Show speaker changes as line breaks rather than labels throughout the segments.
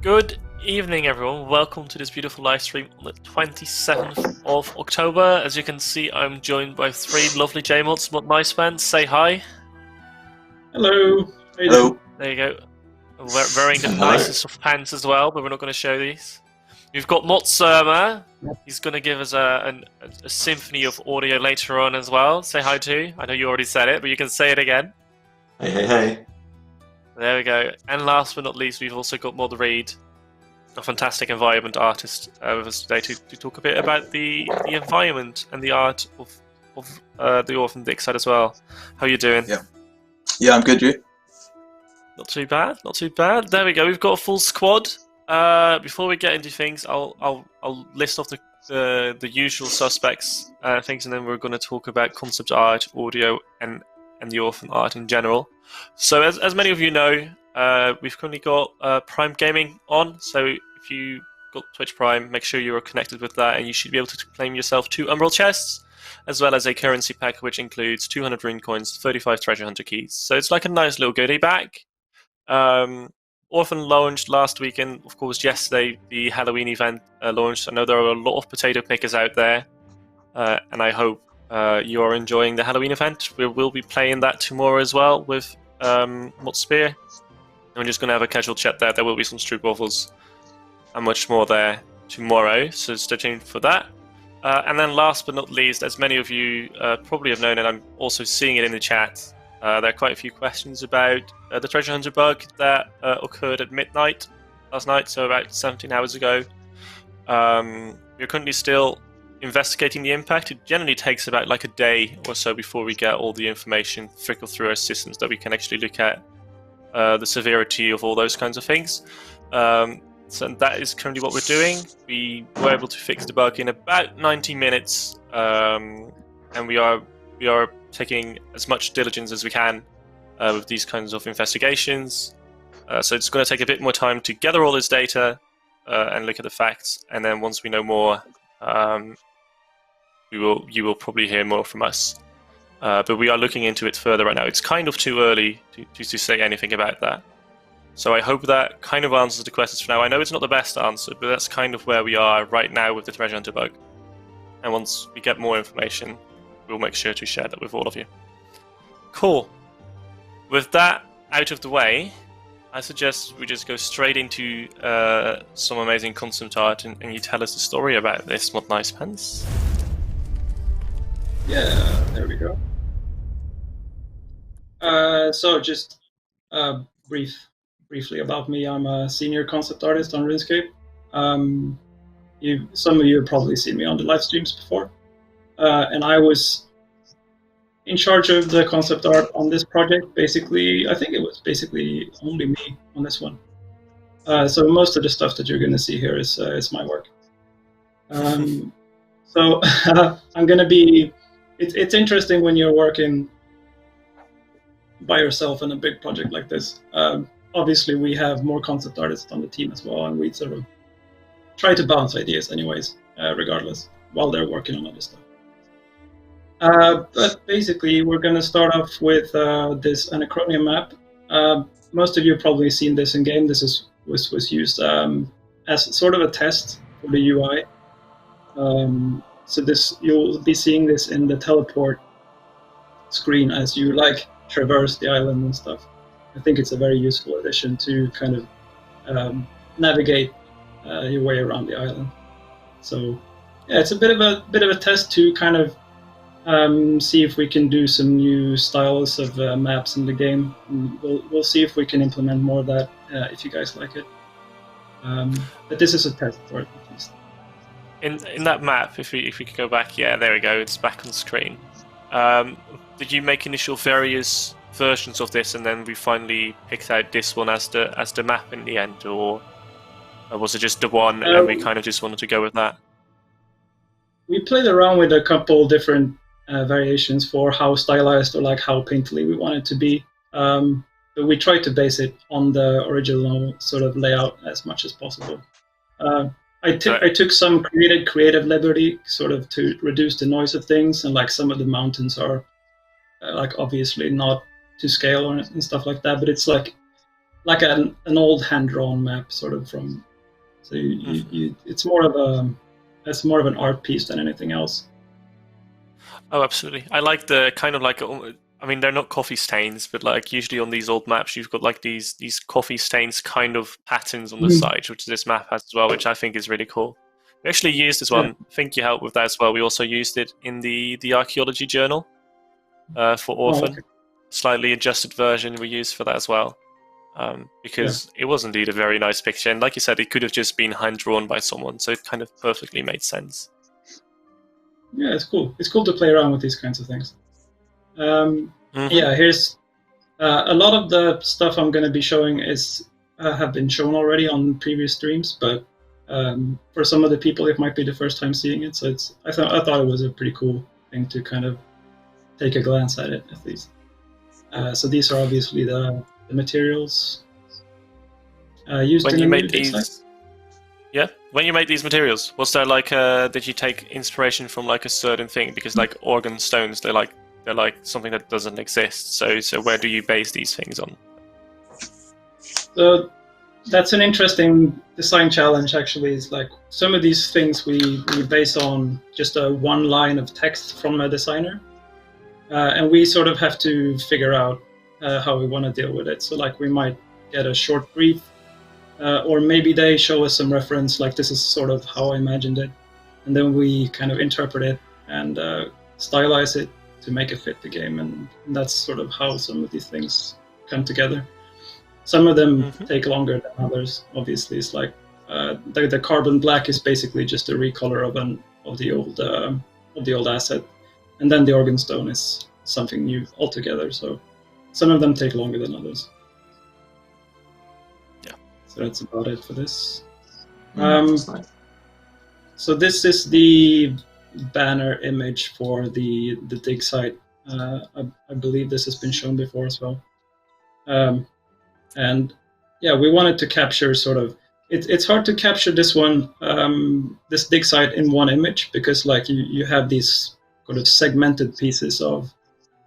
Good evening, everyone. Welcome to this beautiful live stream on the 27th of October. As you can see, I'm joined by three lovely J-mods. Mod Nice fans, say hi.
Hello.
Hello.
There you go. We're wearing the nicest of pants as well, but we're not going to show these. We've got Moksha. He's going to give us a symphony of audio later on as well. Say hi too. I know you already said it, but you can say it again.
Hey, hey, hey.
There we go. And last but not least, we've also got Mod Reed, a fantastic environment artist, with us today to talk a bit about the environment and the art of the Orthen Digsite as well. How are you doing?
Yeah, I'm good, you?
Not too bad, not too bad. There we go. We've got a full squad. Before we get into things, I'll list off the usual suspects things, and then we're going to talk about concept art, audio, and the Orphan art in general. So as many of you know, we've currently got Prime Gaming on, so if you got Twitch Prime, make sure you are connected with that, and you should be able to claim yourself 2 Umbral chests, as well as a currency pack which includes 200 rune coins, 35 treasure hunter keys. So it's like a nice little goodie bag. Orphan launched last weekend, of course yesterday the Halloween event launched. I know there are a lot of potato pickers out there, and I hope you are enjoying the Halloween event. We will be playing that tomorrow as well with Mod Spear. And we're just going to have a casual chat there. There will be some street waffles and much more there tomorrow, so stay tuned for that. And then last but not least, as many of you probably have known, and I'm also seeing it in the chat, there are quite a few questions about the treasure hunter bug that occurred at midnight last night, so about 17 hours ago. We're currently still investigating the impact. It generally takes about like a day or so before we get all the information trickle through our systems that we can actually look at the severity of all those kinds of things. So that is currently what we're doing. We were able to fix the bug in about 90 minutes, and we are taking as much diligence as we can with these kinds of investigations. So it's going to take a bit more time to gather all this data and look at the facts, and then once we know more, you will probably hear more from us. But we are looking into it further right now. It's kind of too early to say anything about that. So I hope that kind of answers the questions for now. I know it's not the best answer, but that's kind of where we are right now with the treasure hunter bug. And once we get more information, we'll make sure to share that with all of you. Cool. With that out of the way, I suggest we just go straight into some amazing concept art, and you tell us the story about this, Mod Nice Pants.
Yeah, there we go. So just briefly about me. I'm a senior concept artist on RuneScape. Some of you have probably seen me on the live streams before. And I was in charge of the concept art on this project. Basically, I think it was basically only me on this one. So most of the stuff that you're going to see here is my work. So I'm going to be... It's interesting when you're working by yourself in a big project like this. Obviously, we have more concept artists on the team as well, and we sort of try to bounce ideas anyways, regardless, while they're working on other stuff. But basically, we're going to start off with this Anachronia Map. Most of you have probably seen this in game. This was used as sort of a test for the UI. So you'll be seeing this in the teleport screen as you traverse the island and stuff. I think it's a very useful addition to kind of navigate your way around the island. So yeah, it's a bit of a test to kind of see if we can do some new styles of maps in the game. And we'll see if we can implement more of that if you guys like it. But this is a test for it at least.
In that map, if we could go back, yeah, there we go. It's back on screen. Did you make initial various versions of this, and then we finally picked out this one as the map in the end, or was it just the one, and we kind of just wanted to go with that?
We played around with a couple different variations for how stylized or how painterly we want it to be, but we tried to base it on the original sort of layout as much as possible. I took some creative liberty sort of to reduce the noise of things, and some of the mountains are obviously not to scale and stuff like that, but it's like an old hand-drawn map, sort of from. So it's more of an art piece than anything else.
Oh, absolutely. I like the kind of like, I mean, they're not coffee stains, but like usually on these old maps, you've got like these coffee stains kind of patterns on the side, which this map has as well, which I think is really cool. We actually used this one. I think you helped with that as well. We also used it in the Archaeology journal for Orthen.
okay.
Slightly adjusted version we used for that as well. Because it was indeed a very nice picture. And like you said, it could have just been hand-drawn by someone, so it kind of perfectly made sense.
Yeah, it's cool. It's cool to play around with these kinds of things. Yeah, here's a lot of the stuff I'm going to be showing have been shown already on previous streams, but for some of the people, it might be the first time seeing it. So I thought it was a pretty cool thing to kind of take a glance at it, at least. So these are obviously the materials used
when
in
you
the
made
new
these.
Digsite.
Yeah, when you made these materials, was there like did you take inspiration from like a certain thing? Because like organ stones, they're like something that doesn't exist. So where do you base these things on?
So that's an interesting design challenge. Actually, is like some of these things we base on just one line of text from a designer, and we sort of have to figure out how we want to deal with it. So like we might get a short brief. Or maybe they show us some reference, like this is sort of how I imagined it, and then we kind of interpret it and stylize it to make it fit the game, and that's sort of how some of these things come together. Some of them take longer than others. Obviously, it's like the carbon black is basically just a recolor of the old asset, and then the organ stone is something new altogether. So some of them take longer than others. So that's about it for this.
That's nice.
So this is the banner image for the Digsite. I believe this has been shown before as well. And yeah, we wanted to capture sort of. It's hard to capture this one, this Digsite in one image, because like you have these sort of segmented pieces of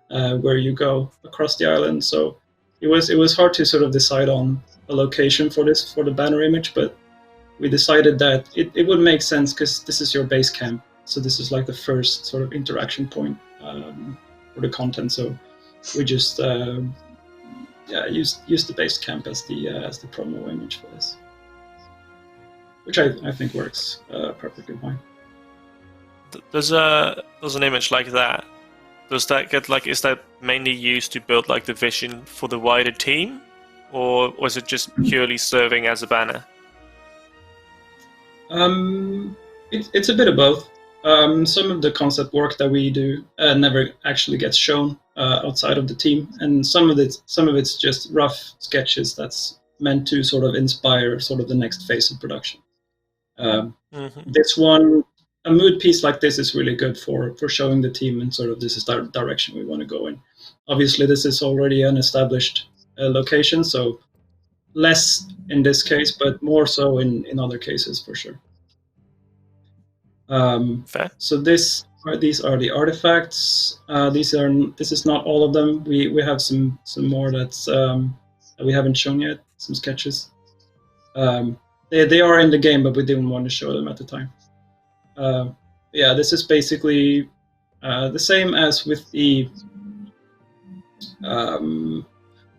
where you go across the island. So it was hard to sort of decide on a location for the banner image, but we decided that it would make sense because this is your base camp. So this is like the first sort of interaction point for the content. So we just use the base camp as the promo image for this, which I think works perfectly fine.
Does an image like that? Does that get like? Is that mainly used to build like the vision for the wider team? Or was it just purely serving as a banner?
It's a bit of both. Some of the concept work that we do never actually gets shown outside of the team, and some of it's just rough sketches that's meant to sort of inspire sort of the next phase of production. This one, a mood piece like this is really good for showing the team and sort of this is the direction we want to go in. Obviously, this is already an established location, so less in this case, but more so in other cases for sure.
Fair.
So these are the artifacts. This is not all of them. We have some more that we haven't shown yet. Some sketches. They are in the game, but we didn't want to show them at the time. Yeah, this is basically the same as with the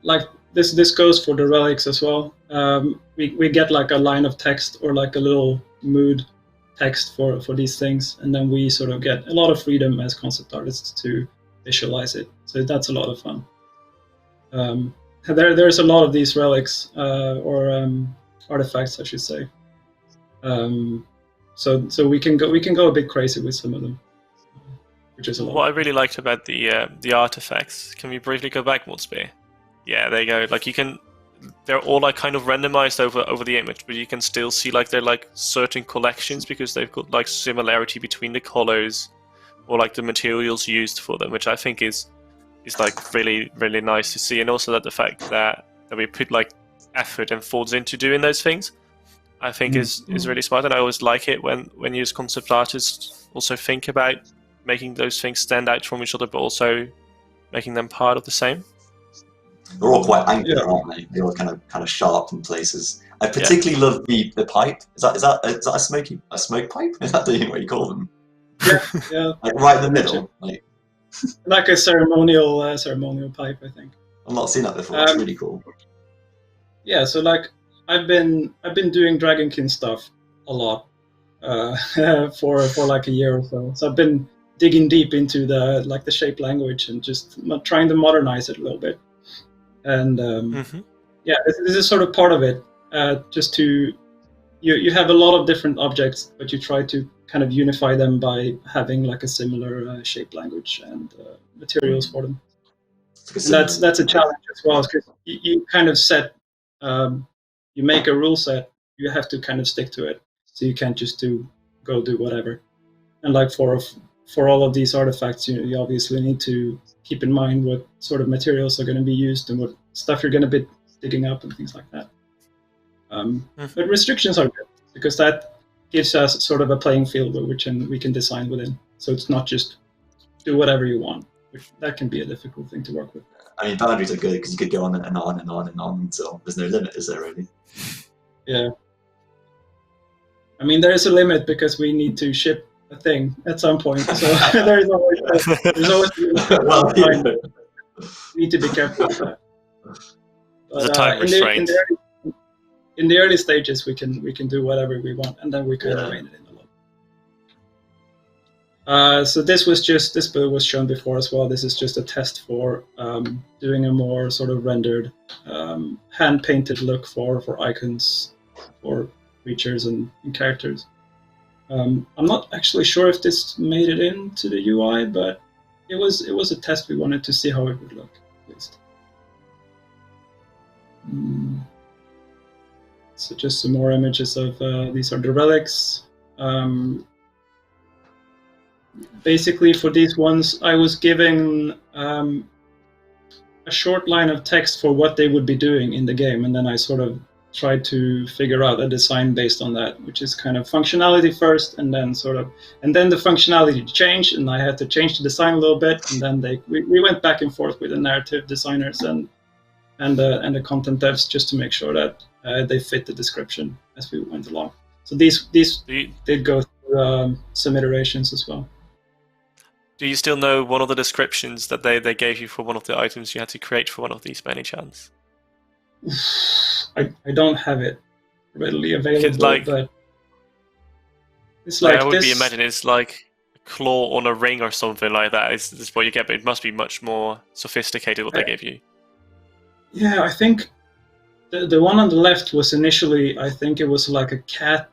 like this goes for the relics as well. We get like a line of text or like a little mood text for these things, and then we sort of get a lot of freedom as concept artists to visualize it. So that's a lot of fun. There's a lot of these relics or artifacts, I should say. So we can go a bit crazy with some of them, which is a lot.
What I really liked about the artifacts. Can we briefly go back, Mordspear? Yeah, there you go. Like they're all like kind of randomized over the image, but you can still see like they're like certain collections because they've got like similarity between the colors or like the materials used for them, which I think is like really, really nice to see. And also that the fact that we put like effort and thoughts into doing those things, I think is really smart. And I always like it when you as concept artists also think about making those things stand out from each other, but also making them part of the same.
They're all quite angular,
Yeah.
aren't they? They're all kind of sharp in places. I particularly love the pipe. Is that a smoke pipe? Is that what you call them?
Yeah.
Like right in the middle.
Like a ceremonial pipe, I think.
I've not seen that before. That's really cool.
Yeah, so like I've been doing Dragonkin stuff a lot for like a year or so. So I've been digging deep into the shape language and just trying to modernize it a little bit. And yeah, this is sort of part of it. Just to you have a lot of different objects, but you try to kind of unify them by having like a similar shape language and materials for them. And that's a challenge as well, because you kind of set, you make a rule set, you have to kind of stick to it. So you can't just go do whatever. And like for all of these artifacts, you obviously need to keep in mind what sort of materials are going to be used and what stuff you're going to be digging up and things like that. But restrictions are good, because that gives us sort of a playing field which we can design within. So it's not just do whatever you want, which that can be a difficult thing to work with.
I mean, boundaries are good because you could go on and on and on and on until there's no limit, is there really?
Yeah. I mean, there is a limit because we need to ship a thing at some point. So there's always
well, yeah.
We need to be careful with that.
There's a time restraint.
In the early stages, we can do whatever we want, and then we kind of rein it in a lot. So this build was shown before as well. This is just a test for doing a more sort of rendered, hand-painted look for icons, for creatures and characters. I'm not actually sure if this made it into the UI, but it was a test. We wanted to see how it would look, at least. So just some more images of these are the relics. Basically, for these ones, I was giving a short line of text for what they would be doing in the game, and then I sort of tried to figure out a design based on that, which is kind of functionality first, and then the functionality changed, and I had to change the design a little bit, and then we went back and forth with the narrative designers and the content devs just to make sure that they fit the description as we went along. So these did go through some iterations as well.
Do you still know one of the descriptions that they gave you for one of the items you had to create for one of these by any chance?
I don't have it readily available, but it's like
I would
this.
imagine it's like a claw on a ring or something like that. Is what you get, but it must be much more sophisticated what they gave you.
Yeah, I think the one on the left was initially, I think it was like a cat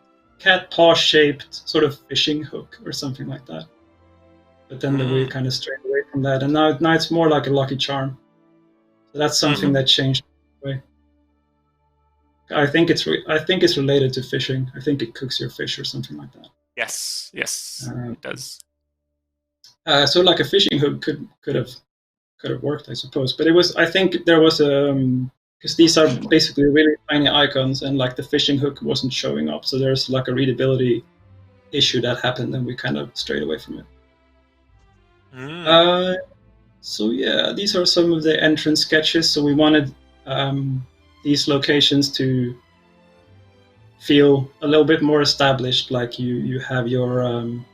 paw shaped sort of fishing hook or something like that. But then we kind of strayed away from that, and now it's more like a lucky charm. So that's something that changed. I think it's related to fishing. I think it cooks your fish or something like that.
Yes, it does.
So like a fishing hook could have worked, I suppose. But I think there was because these are basically really tiny icons, and like the fishing hook wasn't showing up, so there's like a readability issue that happened, and we kind of strayed away from it. So yeah, these are some of the entrance sketches. So we wanted these locations to feel a little bit more established, like you have your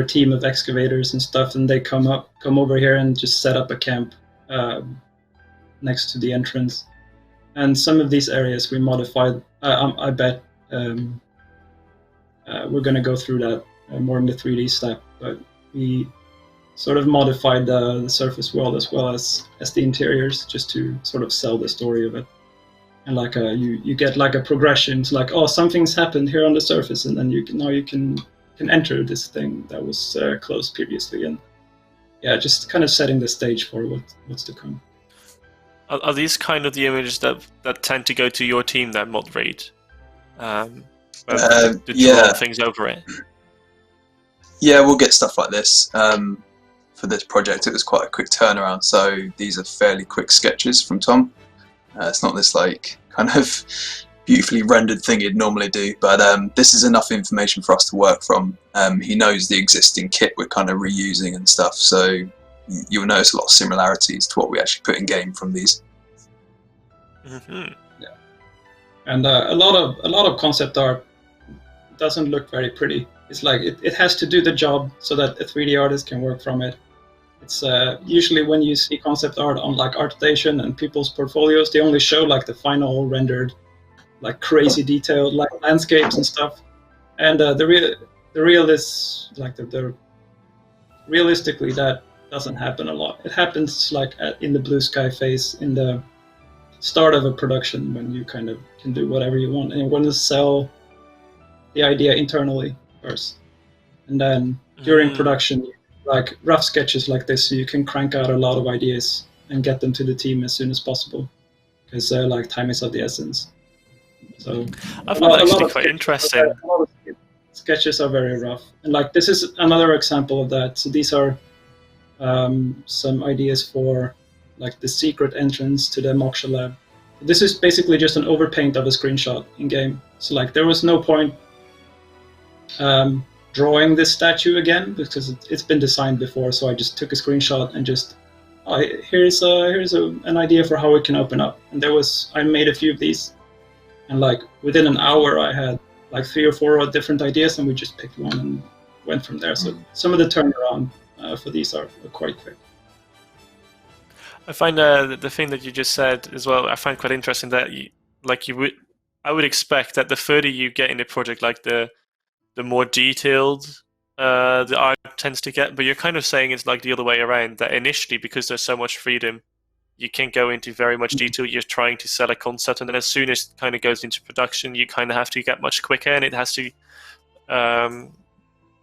team of excavators and stuff, and they come over here and just set up a camp next to the entrance. And some of these areas we modified. I bet we're going to go through that more in the 3D step, but we sort of modified the surface world as well as the interiors, just to sort of sell the story of it. And like you get like a progression. It's like, oh, something's happened here on the surface, and then you can enter this thing that was closed previously, and yeah, just kind of setting the stage for what's to come.
Are these kind of the images that tend to go to your team that mod read? To draw things over it?
Yeah, we'll get stuff like this. For this project, it was quite a quick turnaround, so these are fairly quick sketches from Tom. It's not this like kind of beautifully rendered thing he'd normally do, but this is enough information for us to work from. He knows the existing kit we're kind of reusing and stuff, so you'll notice a lot of similarities to what we actually put in game from these.
Mm-hmm.
And a lot of concept art doesn't look very pretty. It's like it has to do the job so that a 3D artist can work from it. It's usually when you see concept art on like ArtStation and people's portfolios, they only show like the final rendered, like crazy detailed like landscapes and stuff. And the real is like the realistically that doesn't happen a lot. It happens like in the blue sky phase in the start of a production when you kind of can do whatever you want and you want to sell the idea internally first, and then during production, like rough sketches like this, so you can crank out a lot of ideas and get them to the team as soon as possible because like time is of the essence. So
I find that actually quite interesting.
A lot of sketches are very rough, and like this is another example of that. So these are some ideas for like the secret entrance to the Moksha lab. This is basically just an overpaint of a screenshot in game. So like there was no point drawing this statue again because it's been designed before. So I just took a screenshot and just here's an idea for how it can open up. And I made a few of these, and like within an hour I had like 3 or 4 different ideas, and we just picked one and went from there. So some of the turnaround for these are quite quick.
I find the thing that you just said as well, I find quite interesting that I would expect that the further you get in a project, like the more detailed the art tends to get, but you're kind of saying it's like the other way around, that initially, because there's so much freedom, you can't go into very much detail, you're trying to sell a concept, and then as soon as it kind of goes into production, you kind of have to get much quicker, and it has to,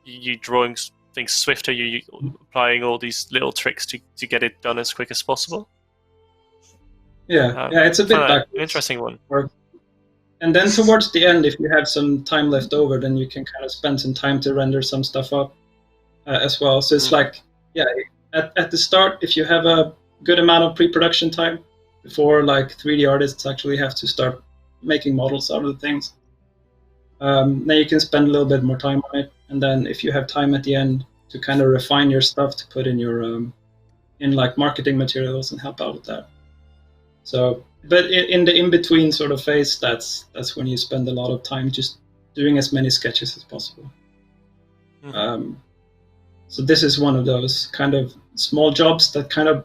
you drawing things swifter, you applying all these little tricks to get it done as quick as possible.
Yeah, it's a bit backwards.
Interesting one.
And then towards the end, if you have some time left over, then you can kind of spend some time to render some stuff up as well. So it's like, at the start, if you have a good amount of pre-production time before like 3D artists actually have to start making models out of the things, then you can spend a little bit more time on it. And then if you have time at the end to kind of refine your stuff to put in your in like marketing materials and help out with that. So, but in the in-between sort of phase, that's when you spend a lot of time just doing as many sketches as possible. So this is one of those kind of small jobs that kind of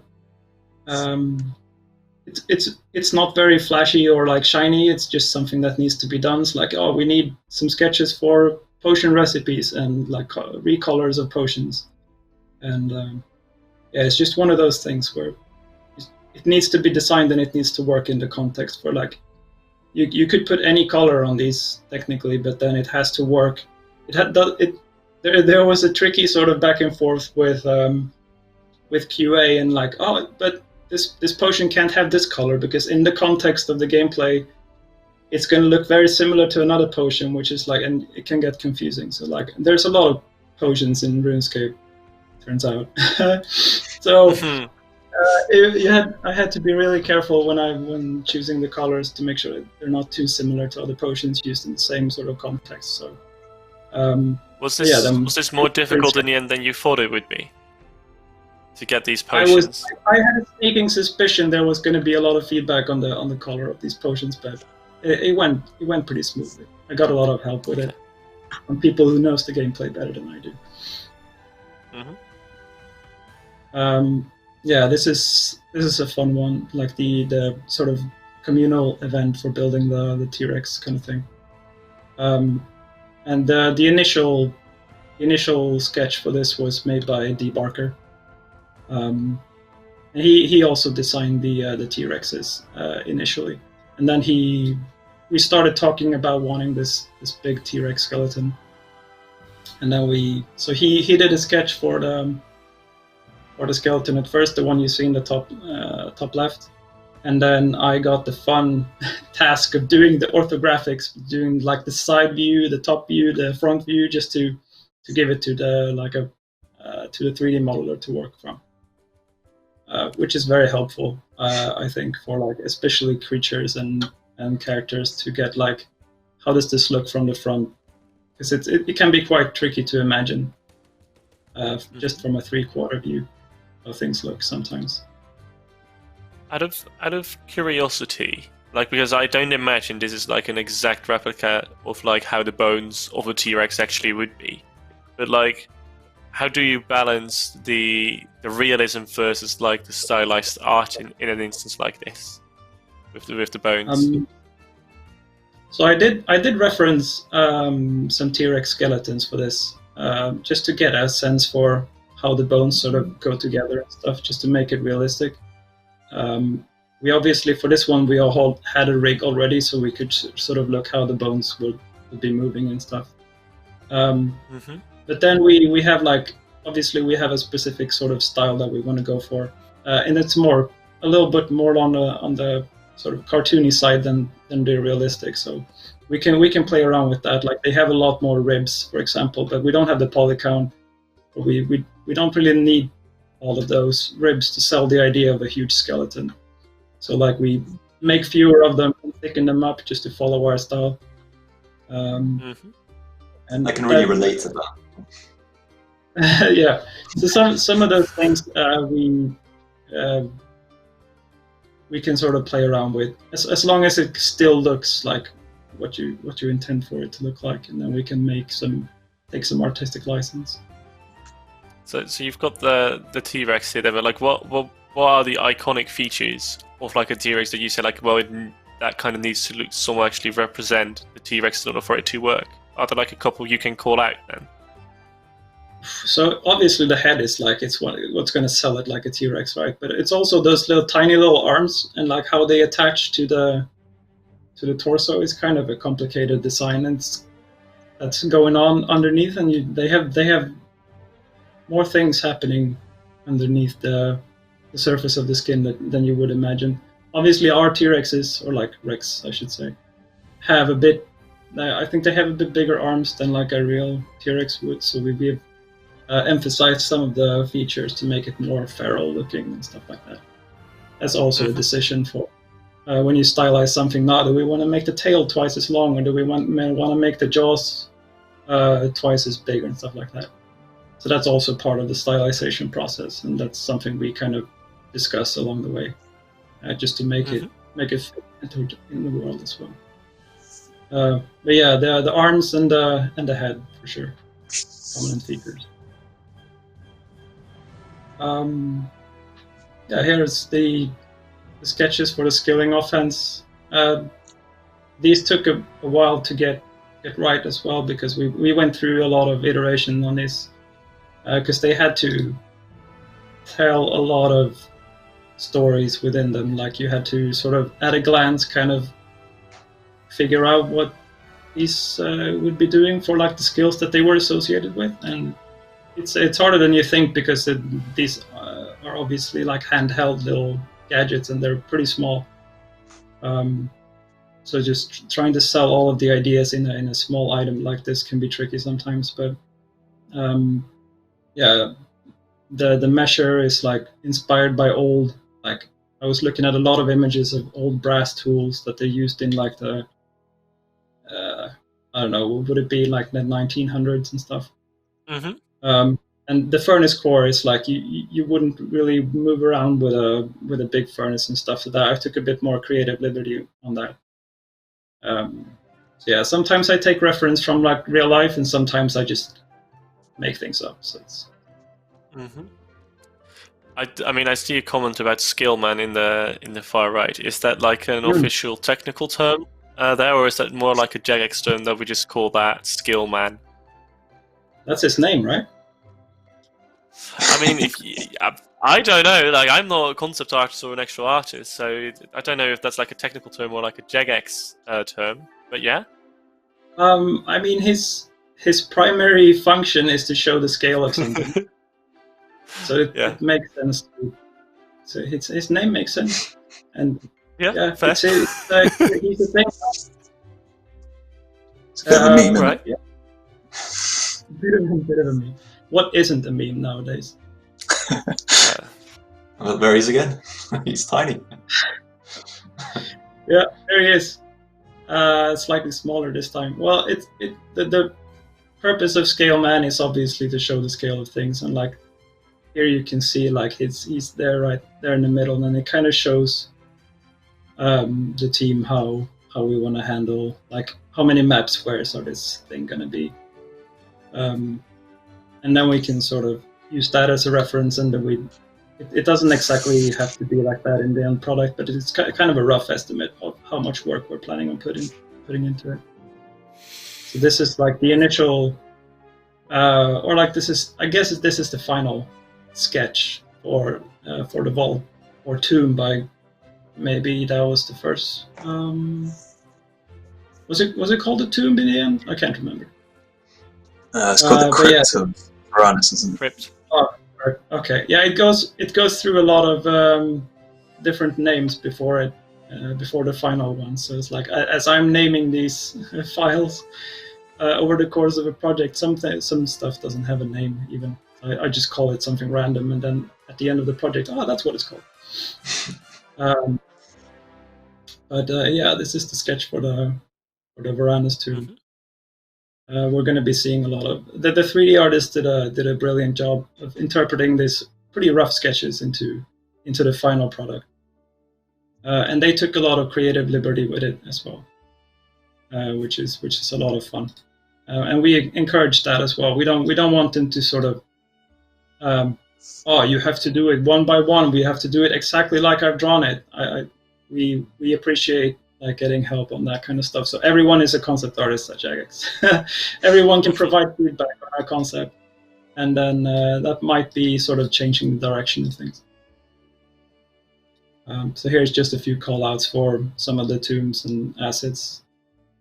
it's not very flashy or like shiny. It's just something that needs to be done. It's like, oh, we need some sketches for potion recipes and like recolors of potions, and it's just one of those things where it needs to be designed and it needs to work in the context for like you could put any color on these technically, but then it has to work. There was a tricky sort of back and forth with QA and like, oh, but this potion can't have this color because in the context of the gameplay it's going to look very similar to another potion, which is like, and it can get confusing. So like there's a lot of potions in RuneScape, turns out. So I had to be really careful when choosing the colors to make sure that they're not too similar to other potions used in the same sort of context. So
was this more difficult in the end than you thought it would be to get these potions?
I had a sneaking suspicion there was going to be a lot of feedback on the color of these potions, but it went pretty smoothly. I got a lot of help with it from people who knows the gameplay better than I do. This is a fun one, like the sort of communal event for building the T-Rex kind of thing. And the initial sketch for this was made by D. Barker. And he also designed the T-Rexes initially, and then we started talking about wanting this big T-Rex skeleton, and then he did a sketch for the skeleton at first, the one you see in the top left, and then I got the fun task of doing the orthographics, doing like the side view, the top view, the front view, just to give it to the to the 3D modeler to work from, which is very helpful, I think, for like especially creatures and characters to get like, how does this look from the front, because it can be quite tricky to imagine just from a 3/4 view. things look sometimes.
Out of curiosity, like, because I don't imagine this is like an exact replica of like how the bones of a T-Rex actually would be, but like, how do you balance the realism versus like the stylized art in an instance like this with the bones?
So I did reference some T-Rex skeletons for this, just to get a sense for how the bones sort of go together and stuff, just to make it realistic. We obviously, for this one, we all had a rig already, so we could sort of look how the bones would be moving and stuff. But then we have like, obviously we have a specific sort of style that we want to go for, and it's a little bit more on the sort of cartoony side than the realistic. So we can play around with that. Like, they have a lot more ribs, for example, but we don't have the poly count. We don't really need all of those ribs to sell the idea of a huge skeleton. So like, we make fewer of them and thicken them up just to follow our style. And
I can really relate to that.
Yeah. So some of those things we can sort of play around with, as long as it still looks like what you intend for it to look like, and then we can take some artistic license.
So you've got the T-Rex here, but like, what are the iconic features of like a T-Rex that you say like, well, that kind of needs to look somewhat actually represent the T-Rex in order for it to work? Are there like a couple you can call out then?
So obviously the head is like, it's what's going to sell it like a T-Rex, right? But it's also those tiny little arms, and like how they attach to the torso is kind of a complicated design, and that's going on underneath, and they have more things happening underneath the surface of the skin than you would imagine. Obviously our T-Rexes, or like Rex I should say, have a bit, I think they have a bit bigger arms than like a real T-Rex would, so we've emphasized some of the features to make it more feral looking and stuff like that. That's also a decision for when you stylize something. Now, do we want to make the tail twice as long, or do we want to make the jaws twice as big and stuff like that? So that's also part of the stylization process, and that's something we kind of discuss along the way, just to make it fit in the world as well. But yeah, the arms and the head for sure, prominent features. Here's the sketches for the skilling offense. These took a while to get right as well, because we went through a lot of iteration on this, because they had to tell a lot of stories within them. Like, you had to sort of at a glance kind of figure out what these would be doing for like the skills that they were associated with, and it's harder than you think, because these are obviously like handheld little gadgets, and they're pretty small. So just trying to sell all of the ideas in a small item like this can be tricky sometimes. But the measure is like inspired by old, like, I was looking at a lot of images of old brass tools that they used in like the I don't know, would it be like the 1900s and stuff? And the furnace core is like, you wouldn't really move around with a big furnace and stuff. So that I took a bit more creative liberty on that. So yeah, sometimes I take reference from like real life, and sometimes I just make things up. So it's.
I mean, I see a comment about Skillman in the far right. Is that like an official technical term there, or is that more like a Jagex term that we just call that Skillman?
That's his name, right?
I mean, I don't know. Like, I'm not a concept artist or an actual artist, so I don't know if that's like a technical term or like a Jagex term. But yeah.
I mean, his primary function is to show the scale of something. So it makes sense. So his name makes sense, and fair. He's the thing.
It's a bit of a meme,
right?
Yeah. Bit of a meme. What isn't a meme nowadays?
There he is again. He's tiny.
Yeah, there he is. Slightly smaller this time. Well, the purpose of Scale Man is obviously to show the scale of things, and like here you can see like he's there right there in the middle, and it kind of shows the team how we want to handle, like how many map squares are this thing going to be, and then we can sort of use that as a reference, and then it doesn't exactly have to be like that in the end product, but it's kind of a rough estimate of how much work we're planning on putting into it. So this is like the initial, or like this is the final sketch for the vault or tomb by, maybe that was the first. Was it called the tomb in the end? I can't remember.
It's called the Crypt of Varanus, isn't it?
Crypt.
Oh, okay. Yeah, it goes through a lot of different names before the final one. So it's like, as I'm naming these files over the course of a project, some stuff doesn't have a name even. I just call it something random, and then at the end of the project, that's what it's called. Yeah, this is the sketch for the Varanus tomb.
Mhm.
We're going to be seeing a lot of the 3D artist did a brilliant job of interpreting these pretty rough sketches into the final product, and they took a lot of creative liberty with it as well, which is a lot of fun, and we encourage that as well. We don't want them to sort of you have to do it one by one. We have to do it exactly like I've drawn it. We appreciate like getting help on that kind of stuff. So everyone is a concept artist at Jagex. Everyone can provide feedback on our concept, and then that might be sort of changing the direction of things. So here's just a few call-outs for some of the tombs and assets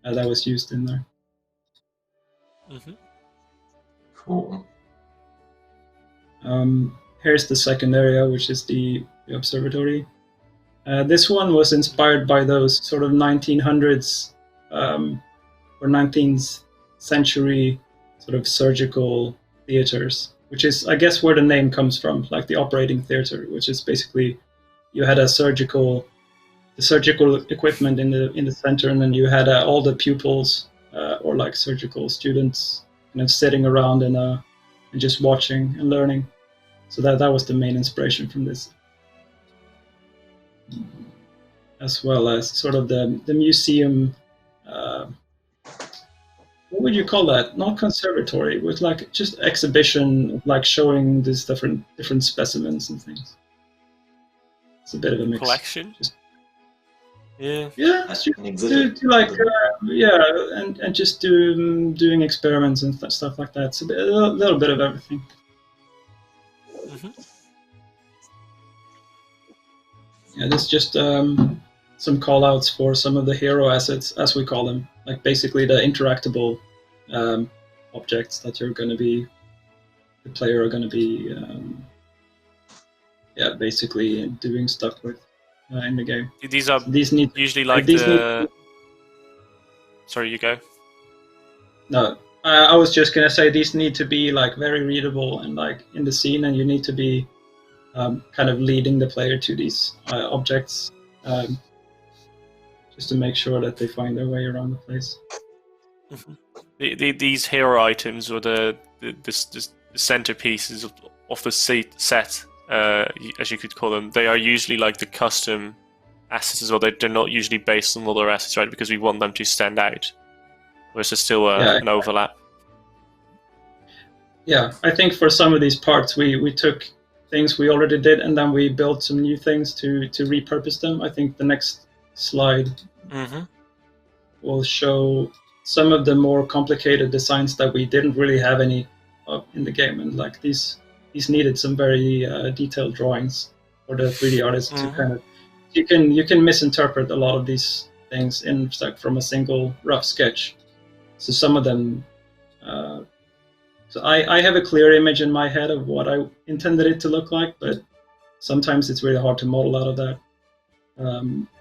that was used in there.
Mhm.
Cool.
Here's the second area, which is the observatory. This one was inspired by those sort of 1900s or 19th century sort of surgical theaters, which is, I guess, where the name comes from, like the operating theater, which is basically you had the surgical equipment in the center, and then you had all the pupils or like surgical students kind of sitting around and just watching and learning. So that was the main inspiration from this, as well as sort of the museum. What would you call that? Not conservatory, with like just exhibition, like showing these different specimens and things. It's a bit of a mix.
Collection. Yeah.
Yeah,
That's
to
an exhibit.
and just doing experiments and stuff like that. It's a little bit of everything.
Mhm.
Yeah, there's just some call-outs for some of the hero assets, as we call them, like basically the interactable objects that the player are going to be, basically doing stuff with in the game.
These are
These need
usually like
these
the. Sorry, you go.
No, I was just gonna say these need to be like very readable and like in the scene, and you need to be kind of leading the player to these objects, just to make sure that they find their way around the place.
These hero items, or the centerpieces of the set, as you could call them, they are usually like the custom assets as well. They're not usually based on other assets, right? Because we want them to stand out. Or is there still an overlap?
Yeah, I think for some of these parts, we took things we already did, and then we built some new things to repurpose them. I think the next slide will show some of the more complicated designs that we didn't really have any of in the game, and like these needed some very detailed drawings for the 3D artist to kind of you can misinterpret a lot of these things in like from a single rough sketch. So some of them. So I have a clear image in my head of what I intended it to look like, but sometimes it's really hard to model out of that.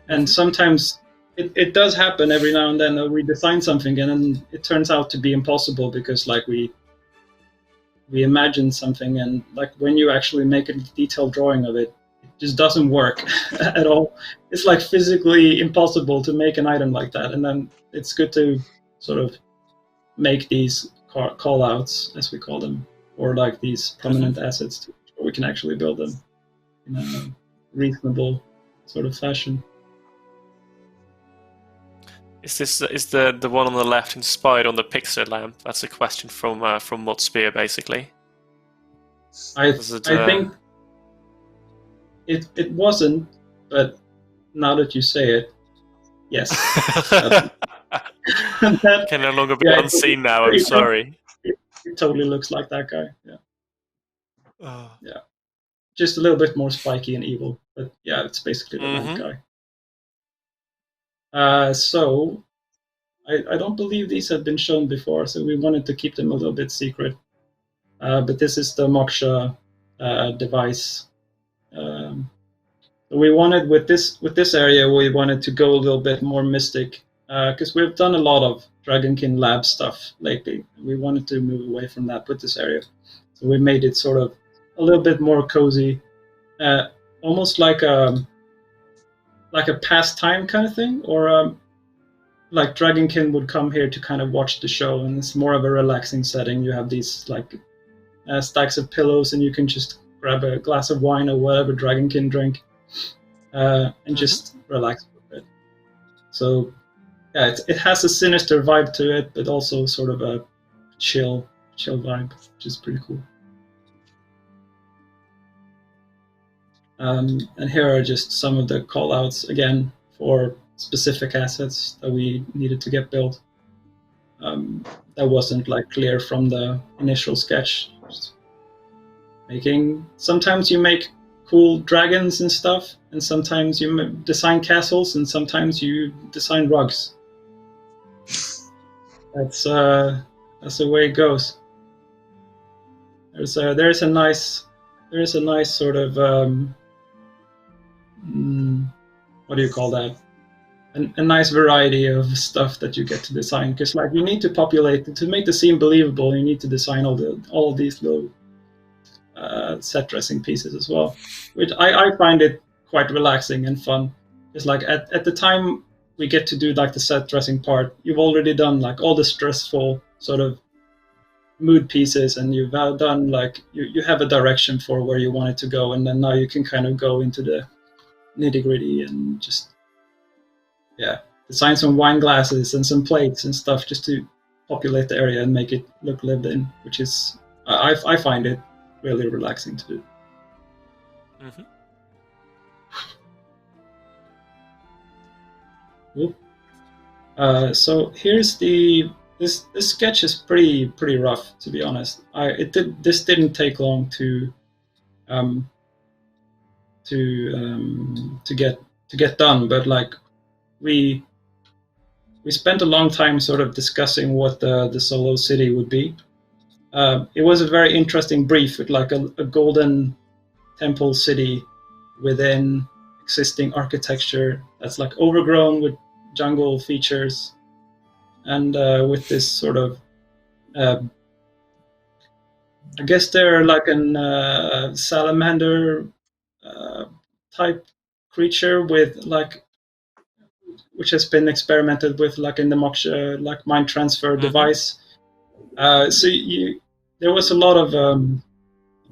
And sometimes it does happen every now and then that we design something and then it turns out to be impossible because like we imagine something, and like when you actually make a detailed drawing of it, it just doesn't work at all. It's like physically impossible to make an item like that, and then it's good to sort of make these call outs, as we call them, or like these prominent assets to we can actually build them in a reasonable sort of fashion.
Is the one on the left inspired on the Pixar lamp? That's a question from Modspear, basically.
I think it wasn't, but now that you say it, yes. That
can no longer be unseen now. I'm sorry.
It totally looks like that guy. Yeah.
Oh.
Yeah. Just a little bit more spiky and evil, but yeah, it's basically the lamp guy. So I don't believe these have been shown before, so we wanted to keep them a little bit secret. But this is the Moksha device. We wanted with this area, we wanted to go a little bit more mystic, because we've done a lot of Dragonkin lab stuff lately. We wanted to move away from that with this area, so we made it sort of a little bit more cozy, almost like a pastime kind of thing, or like Dragonkin would come here to kind of watch the show, and it's more of a relaxing setting. You have these like stacks of pillows, and you can just grab a glass of wine or whatever Dragonkin drink, and just relax a bit. So yeah, it has a sinister vibe to it, but also sort of a chill vibe, which is pretty cool. And here are just some of the call-outs again for specific assets that we needed to get built. That wasn't like clear from the initial sketch. Just sometimes you make cool dragons and stuff, and sometimes you design castles, and sometimes you design rugs. That's the way it goes. There is a nice sort of what do you call that? A nice variety of stuff that you get to design, because like you need to populate to make the scene believable. You need to design all these little set dressing pieces as well, which I find it quite relaxing and fun. It's like at the time we get to do like the set dressing part, you've already done like all the stressful sort of mood pieces, and you've done like you have a direction for where you want it to go, and then now you can kind of go into the nitty gritty and just design some wine glasses and some plates and stuff just to populate the area and make it look lived in, which is I find it really relaxing to do. Cool. So here's this sketch is pretty rough, to be honest. This didn't take long to get done, but like we spent a long time sort of discussing what the solo city would be. It was a very interesting brief with like a golden temple city within existing architecture that's like overgrown with jungle features, and with this sort of I guess they're like an salamander type creature with like, which has been experimented with like in the Moksha like mind transfer device. So there was a lot of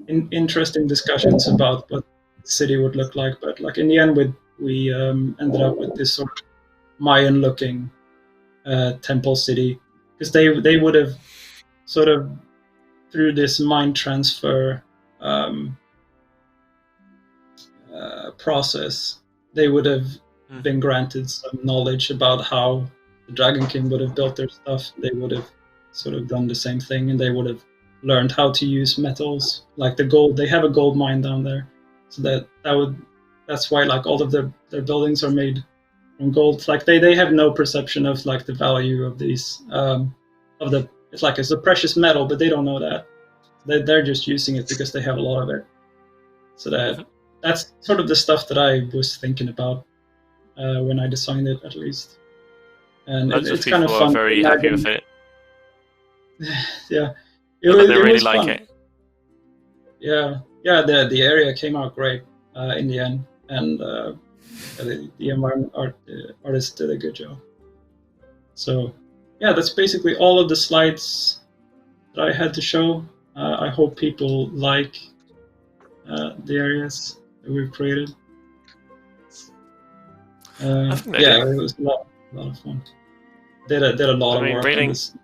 interesting discussions about what the city would look like, but like in the end we ended up with this sort of Mayan looking temple city, because they would have sort of through this mind transfer process, they would have been granted some knowledge about how the Dragon King would have built their stuff. They would have sort of done the same thing, and they would have learned how to use metals like the gold. They have a gold mine down there, so that's why like all of their buildings are made from gold. Like they have no perception of like the value of these it's a precious metal, but they don't know that. They're just using it because they have a lot of it. So that's sort of the stuff that I was thinking about when I designed it, at least. And it's kind of fun.
Very happy with it.
Yeah,
they really
was
like
fun.
it.
Yeah. The area came out great in the end, and the environment artist did a good job. So yeah, that's basically all of the slides that I had to show. I hope people like the areas that we've created.
I think they
Yeah,
do.
it was a lot of fun. Did a lot of work on this.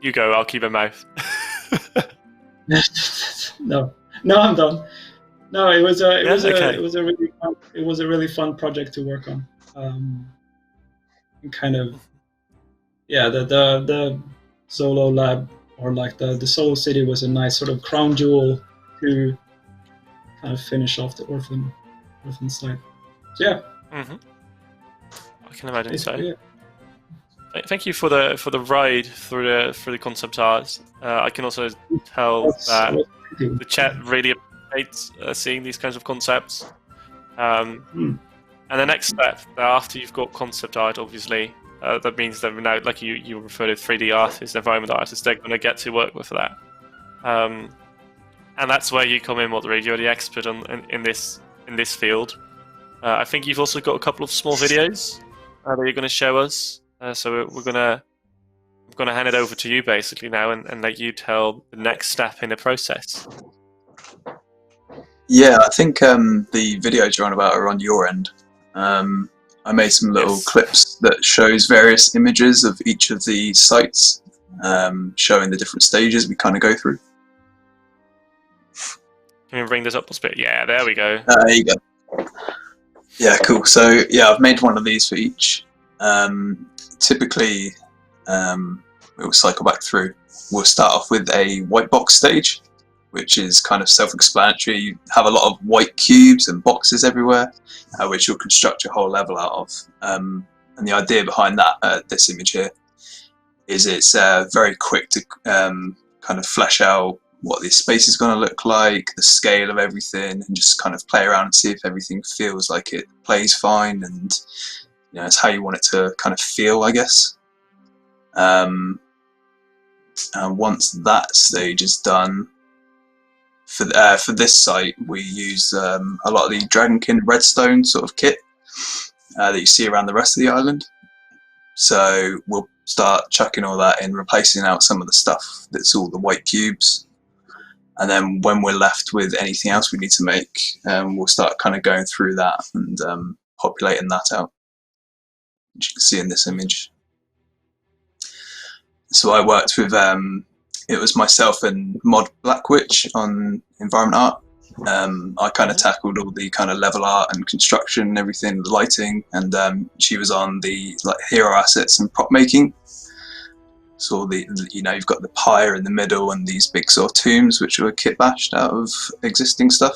You go. I'll keep my mouth.
No, I'm done. No, it was a really fun project to work on. And kind of, yeah, the Solo lab, or like the Solo City, was a nice sort of crown jewel to kind of finish off the Orthen site. So yeah.
Mm-hmm. I can imagine so.
Yeah.
Thank you for the ride through the concept art. I can also tell that the chat really appreciates seeing these kinds of concepts. And the next step, after you've got concept art, obviously, that means that now, like you refer to 3D artists, environment artists, they're going to get to work with that. And that's where you come in, Moderate. You're the expert in this field. I think you've also got a couple of small videos that you're going to show us. So we're gonna hand it over to you basically now, and let you tell the next step in the process.
Yeah, I think the videos you're on about are on your end. I made some little clips that shows various images of each of the sites, showing the different stages we kind of go through.
Can you bring this up a bit? Yeah, there we go.
There you go. Yeah, cool. So yeah, I've made one of these for each. Typically, we'll cycle back through. We'll start off with a white box stage, which is kind of self-explanatory. You have a lot of white cubes and boxes everywhere, which you'll construct your whole level out of. And the idea behind that, this image here, is it's very quick to kind of flesh out what this space is going to look like, the scale of everything, and just kind of play around and see if everything feels like it plays fine, and it's how you want it to kind of feel, I guess. And once that stage is done, for this site, we use a lot of the Dragonkin redstone sort of kit that you see around the rest of the island. So we'll start chucking all that in, replacing out some of the stuff that's all the white cubes. And then when we're left with anything else we need to make, we'll start kind of going through that and populating that out, which you can see in this image. So I worked with, it was myself and Mod Blackwitch on environment art. I kind of tackled all the kind of level art and construction and everything, the lighting, and she was on the hero assets and prop making. So you've got the pyre in the middle and these big sort of tombs which were kit bashed out of existing stuff.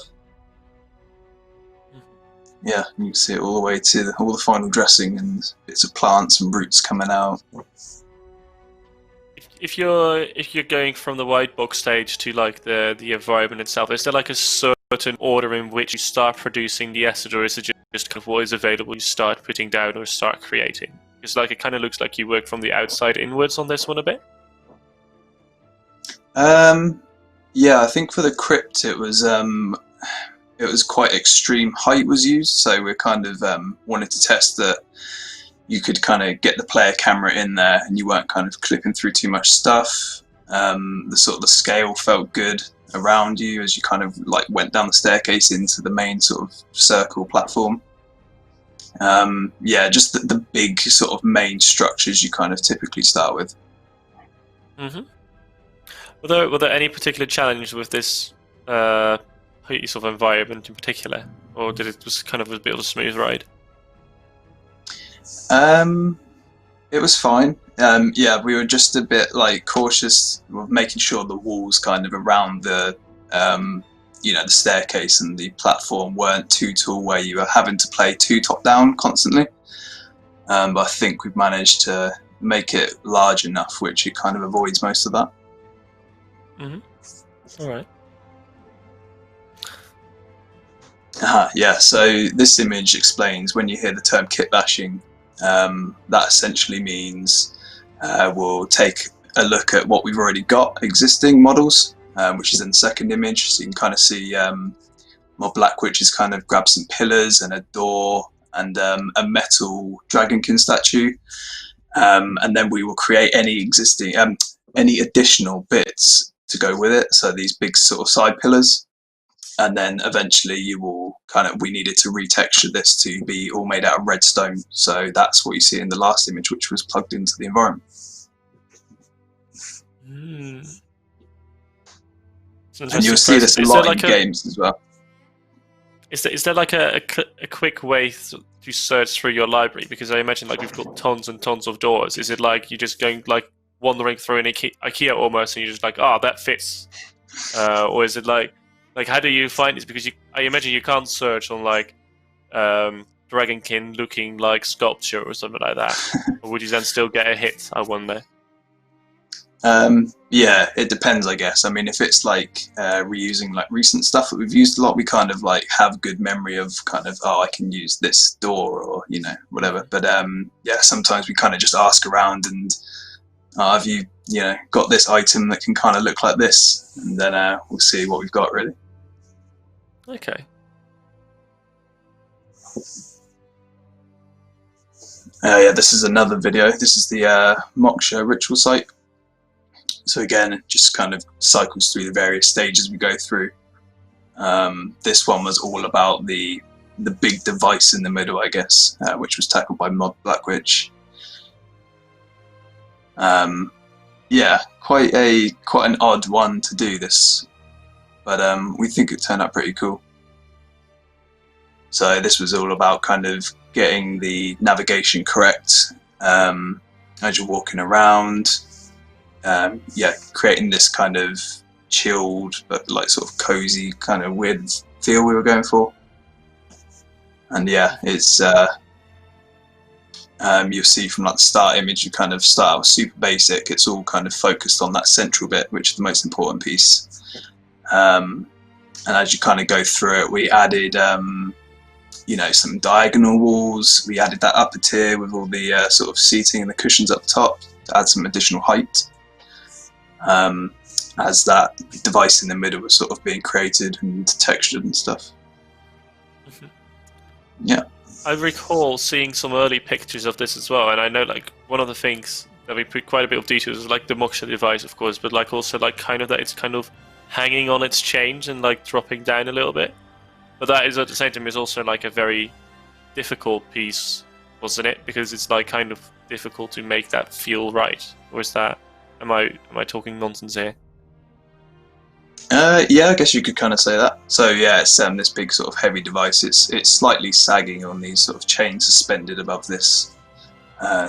Yeah, you can see it all the way to all the final dressing and bits of plants and roots coming out.
If you're going from the white box stage to the environment itself, is there like a certain order in which you start producing the asset, or is it just kind of what is available you start putting down or start creating? Because it kind of looks like you work from the outside inwards on this one a bit.
Yeah, I think for the crypt it was quite extreme height was used, so we kind of wanted to test that you could kind of get the player camera in there and you weren't kind of clipping through too much stuff. The scale felt good around you as you kind of went down the staircase into the main sort of circle platform. Yeah, just the big sort of main structures you kind of typically start with.
Mm-hmm. Were there any particular challenge with this piece of environment in particular, or did it just kind of a bit of a smooth ride?
It was fine. Yeah, we were just a bit cautious of making sure the walls kind of around the the staircase and the platform weren't too tall where you were having to play too top down constantly. But I think we've managed to make it large enough which it kind of avoids most of that.
Mm-hmm. All right.
Yeah, so this image explains when you hear the term kit bashing, that essentially means we'll take a look at what we've already got existing models, which is in the second image. So you can kind of see Mod Blackwitch has kind of grabbed some pillars and a door and a metal Dragonkin statue, and then we will create any additional bits to go with it. So these big sort of side pillars. And then eventually you will we needed to retexture this to be all made out of redstone. So that's what you see in the last image, which was plugged into the environment. And you'll see this a lot in games as well.
Is there like a quick way to search through your library? Because I imagine like we've got tons and tons of doors. Is it like you're just going like wandering through an IKEA almost, and you're just like, oh, that fits? Or is it like how do you find this? Because I imagine you can't search on like dragonkin looking like sculpture or something like that. Or would you then still get a hit, I wonder?
Yeah, it depends, I guess. I mean, if it's like reusing like recent stuff that we've used a lot, we kind of like have good memory of I can use this door or whatever. But yeah, sometimes we kind of just ask around and have you got this item that can kind of look like this, and then we'll see what we've got really.
Okay.
Yeah, this is another video. This is the Moksha ritual site. So again, it just kind of cycles through the various stages we go through. This one was all about the big device in the middle, I guess, which was tackled by Mod Blackwitch. Yeah, quite an odd one to do this, but we think it turned out pretty cool. So this was all about kind of getting the navigation correct as you're walking around. Yeah, creating this kind of chilled but like sort of cozy kind of weird feel we were going for. And yeah, it's you'll see from like the start image, you kind of start out super basic. It's all kind of focused on that central bit, which is the most important piece. And as you kind of go through it, we added some diagonal walls. We added that upper tier with all the sort of seating and the cushions up top to add some additional height. As that device in the middle was sort of being created and textured and stuff. Yeah.
I recall seeing some early pictures of this as well, and I know like one of the things that we put quite a bit of details is like the Moksha device, of course, but like also like kind of that it's kind of hanging on its chains and like dropping down a little bit. But that is at the same time is also like a very difficult piece, wasn't it? Because it's like kind of difficult to make that feel right. Or is that am I talking nonsense here?
Yeah, I guess you could kind of say that. So yeah, it's this big sort of heavy device. It's slightly sagging on these sort of chains suspended above this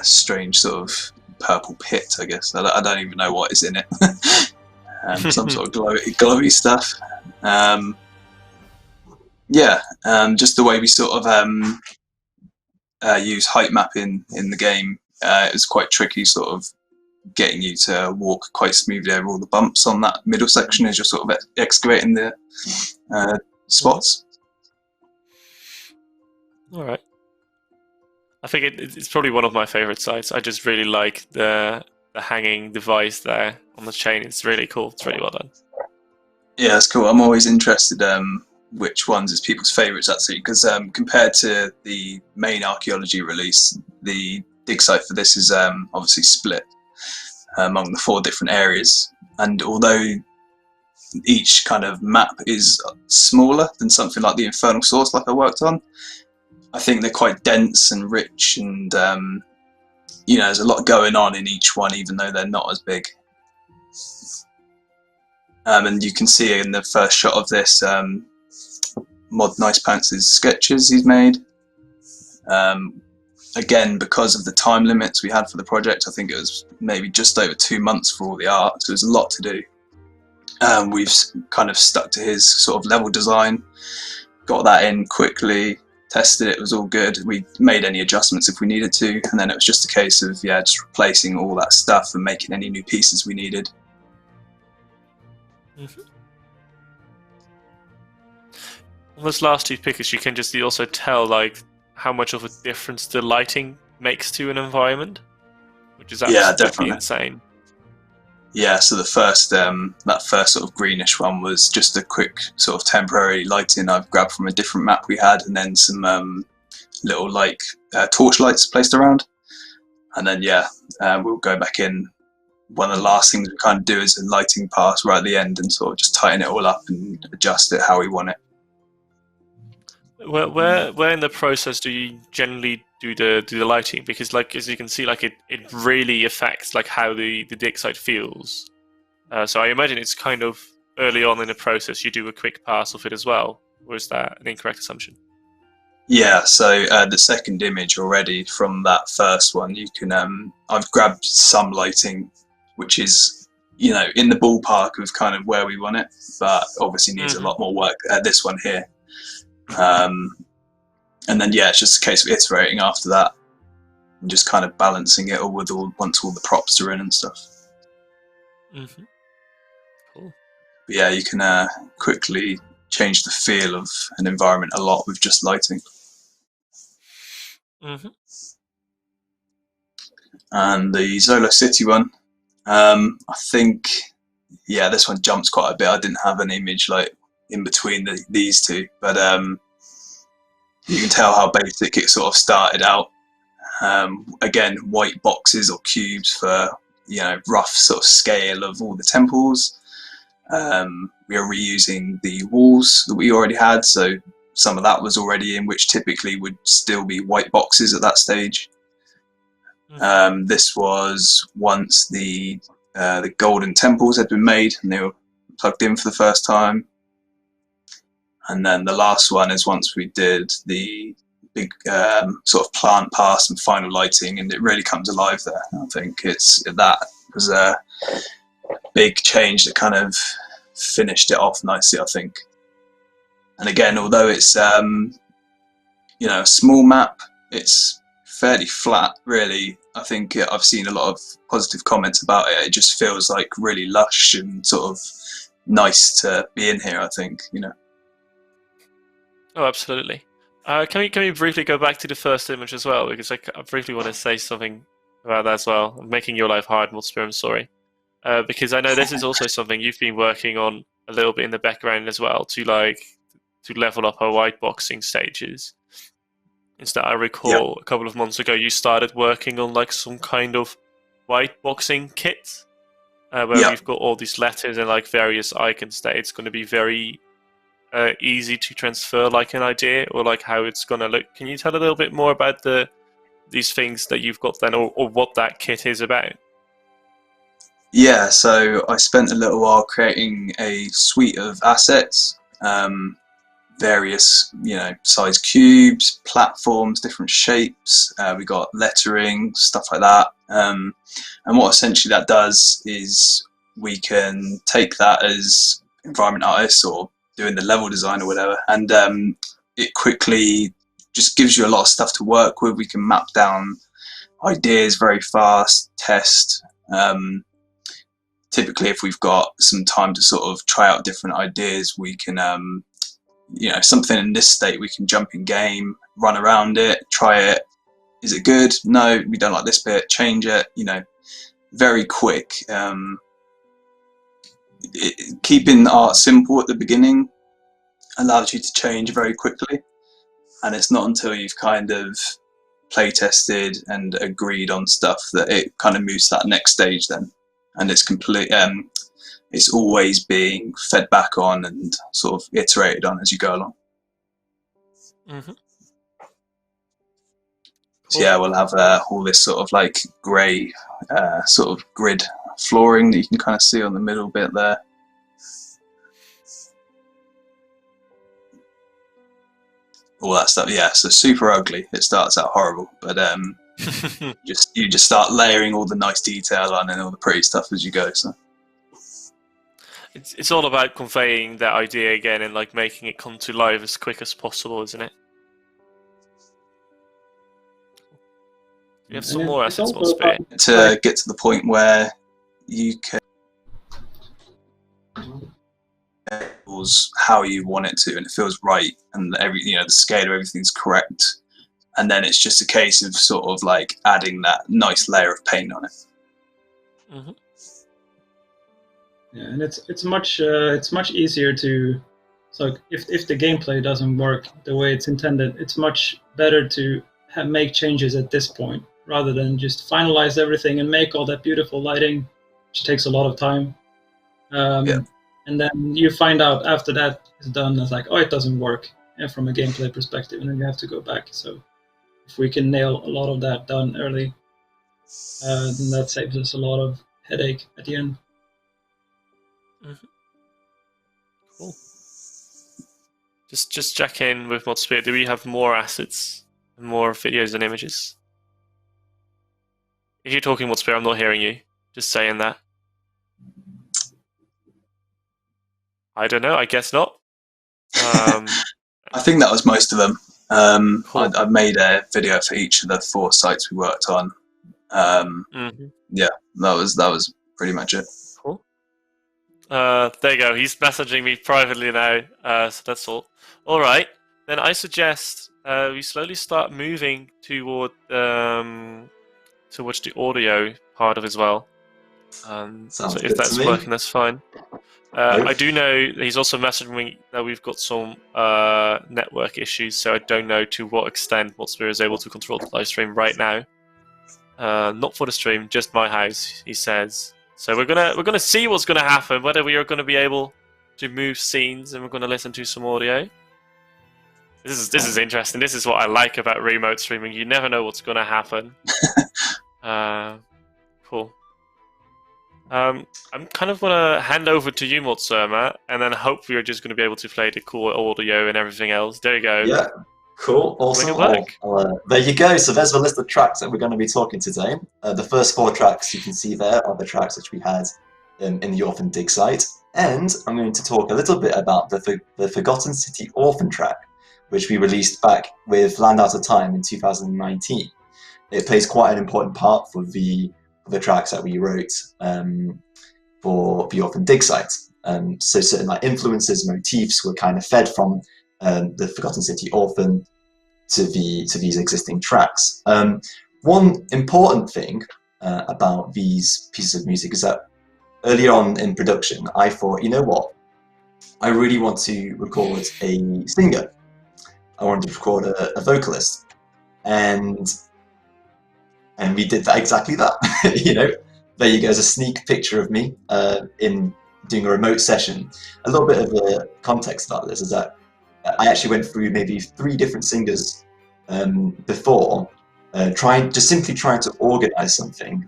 strange sort of purple pit, I guess. I don't even know what is in it. Some sort of glowy stuff. Yeah, just the way we sort of use height mapping in the game is quite tricky, sort of getting you to walk quite smoothly over all the bumps on that middle section as you're sort of excavating the spots.
All right. I think it's probably one of my favorite sites. I just really like the hanging device there on the chain. It's really cool. It's really well done.
Yeah, it's cool. I'm always interested which ones is people's favourites actually, because compared to the main archaeology release, the dig site for this is obviously split among the 4 different areas, and although each kind of map is smaller than something like the Infernal Source like I worked on, I think they're quite dense and rich, and there's a lot going on in each one even though they're not as big. And you can see in the first shot of this Mod Nice Pants' sketches he's made. Again, because of the time limits we had for the project, I think it was maybe just over 2 months for all the art, so there's a lot to do. We've kind of stuck to his sort of level design, got that in quickly, tested it, was all good. We made any adjustments if we needed to, and then it was just a case of just replacing all that stuff and making any new pieces we needed.
Mm-hmm. On those last 2 pictures, you can just also tell like how much of a difference the lighting makes to an environment, which is absolutely insane.
Yeah, so the first that first sort of greenish one was just a quick sort of temporary lighting I've grabbed from a different map we had, and then some little like torch lights placed around, and then we'll go back in one of the last things we kind of do is a lighting pass right at the end and sort of just tighten it all up and adjust it how we want it.
Where in the process do you generally do the lighting? Because like as you can see, like it really affects like how the dig site feels. So I imagine it's kind of early on in the process you do a quick pass of it as well, or is that an incorrect assumption?
Yeah, so the second image already from that first one, you can I've grabbed some lighting, which is, you know, in the ballpark of kind of where we want it, but obviously needs a lot more work. This one here. And then yeah, it's just a case of iterating after that and just kind of balancing it all with once all the props are in and stuff.
Cool.
But yeah, you can quickly change the feel of an environment a lot with just lighting. And the Zolo City one, I think, yeah, this one jumps quite a bit. I didn't have an image like in between these two, but you can tell how basic it sort of started out. Again, white boxes or cubes for, you know, rough sort of scale of all the temples. We are reusing the walls that we already had, so some of that was already in, which typically would still be white boxes at that stage. This was once the golden temples had been made and they were plugged in for the first time. And then the last one is once we did the big sort of plant pass and final lighting, and it really comes alive there. I think that was a big change that kind of finished it off nicely, I think. And again, although it's you know, a small map, it's fairly flat, really. I think I've seen a lot of positive comments about it. It just feels like really lush and sort of nice to be in here, I think, you know.
Oh, absolutely. Can we briefly go back to the first image as well? Because I briefly want to say something about that as well. I'm making your life hard, Multiple, I'm sorry. Because I know this is also something you've been working on a little bit in the background as well, to level up our white boxing stages. Instead, I recall a couple of months ago you started working on like some kind of white boxing kit, where we've got all these letters and like various icons that it's going to be very easy to transfer like an idea or like how it's going to look. Can you tell a little bit more about these things that you've got then, or what that kit is about?
Yeah, so I spent a little while creating a suite of assets, various, you know, size cubes, platforms, different shapes. We got lettering, stuff like that. And what essentially that does is we can take that as environment artists or doing the level design or whatever, and it quickly just gives you a lot of stuff to work with. We can map down ideas very fast, test. Typically, if we've got some time to sort of try out different ideas, we can, you know, something in this state, we can jump in game, run around it, try it. Is it good? No, we don't like this bit, change it, you know, very quick. Keeping the art simple at the beginning allows you to change very quickly, and it's not until you've kind of play tested and agreed on stuff that it kind of moves to that next stage then, and it's complete. It's always being fed back on and sort of iterated on as you go along. So yeah, we'll have all this sort of like grey sort of grid flooring that you can kind of see on the middle bit there. All that stuff, yeah. So super ugly. It starts out horrible, but you just start layering all the nice detail on and all the pretty stuff as you go. So
it's all about conveying that idea again and like making it come to life as quick as possible, isn't it? You have some more assets,
to get to the point where you can how you want it to, and it feels right, and you know, the scale of everything's correct, and then it's just a case of sort of like adding that nice layer of paint on it.
Yeah, and it's much easier to. So if the gameplay doesn't work the way it's intended, it's much better to make changes at this point rather than just finalize everything and make all that beautiful lighting which takes a lot of time.
Yeah.
And then you find out after that is done, it's like, oh, it doesn't work from a gameplay perspective, and then you have to go back. So if we can nail a lot of that done early, then that saves us a lot of headache at the end.
Cool. Just check in with Modsphere. Do we have more assets, more videos and images? If you're talking Modsphere, I'm not hearing you. Just saying that. I don't know. I guess not.
I think that was most of them.
Cool.
I made a video for each of the 4 sites we worked on. Yeah, that was pretty much it.
Cool. There you go. He's messaging me privately now. So that's all. All right. Then I suggest we slowly start moving toward towards the audio part of it as well. So if that's working, that's fine. I do know he's also messaging me that we've got some network issues, so I don't know to what extent Modsphere is able to control the live stream right now. Not for the stream, just my house, he says. So we're gonna see what's gonna happen, whether we are gonna be able to move scenes, and we're gonna listen to some audio. This is interesting. This is what I like about remote streaming. You never know what's gonna happen. Cool. I'm kind of gonna hand over to you, Moksha, and then hopefully you're just gonna be able to play the cool audio and everything else. There you go.
Yeah, cool, awesome. There you go. So there's the list of tracks that we're going to be talking today. The first 4 tracks you can see there are the tracks which we had in the Orthen Digsite, and I'm going to talk a little bit about the Forgotten City Orthen track, which we released back with Land Out of Time in 2019. It plays quite an important part for the tracks that we wrote for the Orthen Digsite. So certain like influences, motifs were kind of fed from the Forgotten City Orthen to these existing tracks. One important thing about these pieces of music is that early on in production, I thought, you know what, I really want to record a singer. I wanted to record a vocalist, and we did that, exactly that. You know, there you go, there's a sneak picture of me in doing a remote session. A little bit of the context about this is that I actually went through maybe 3 different singers before, simply trying to organize something.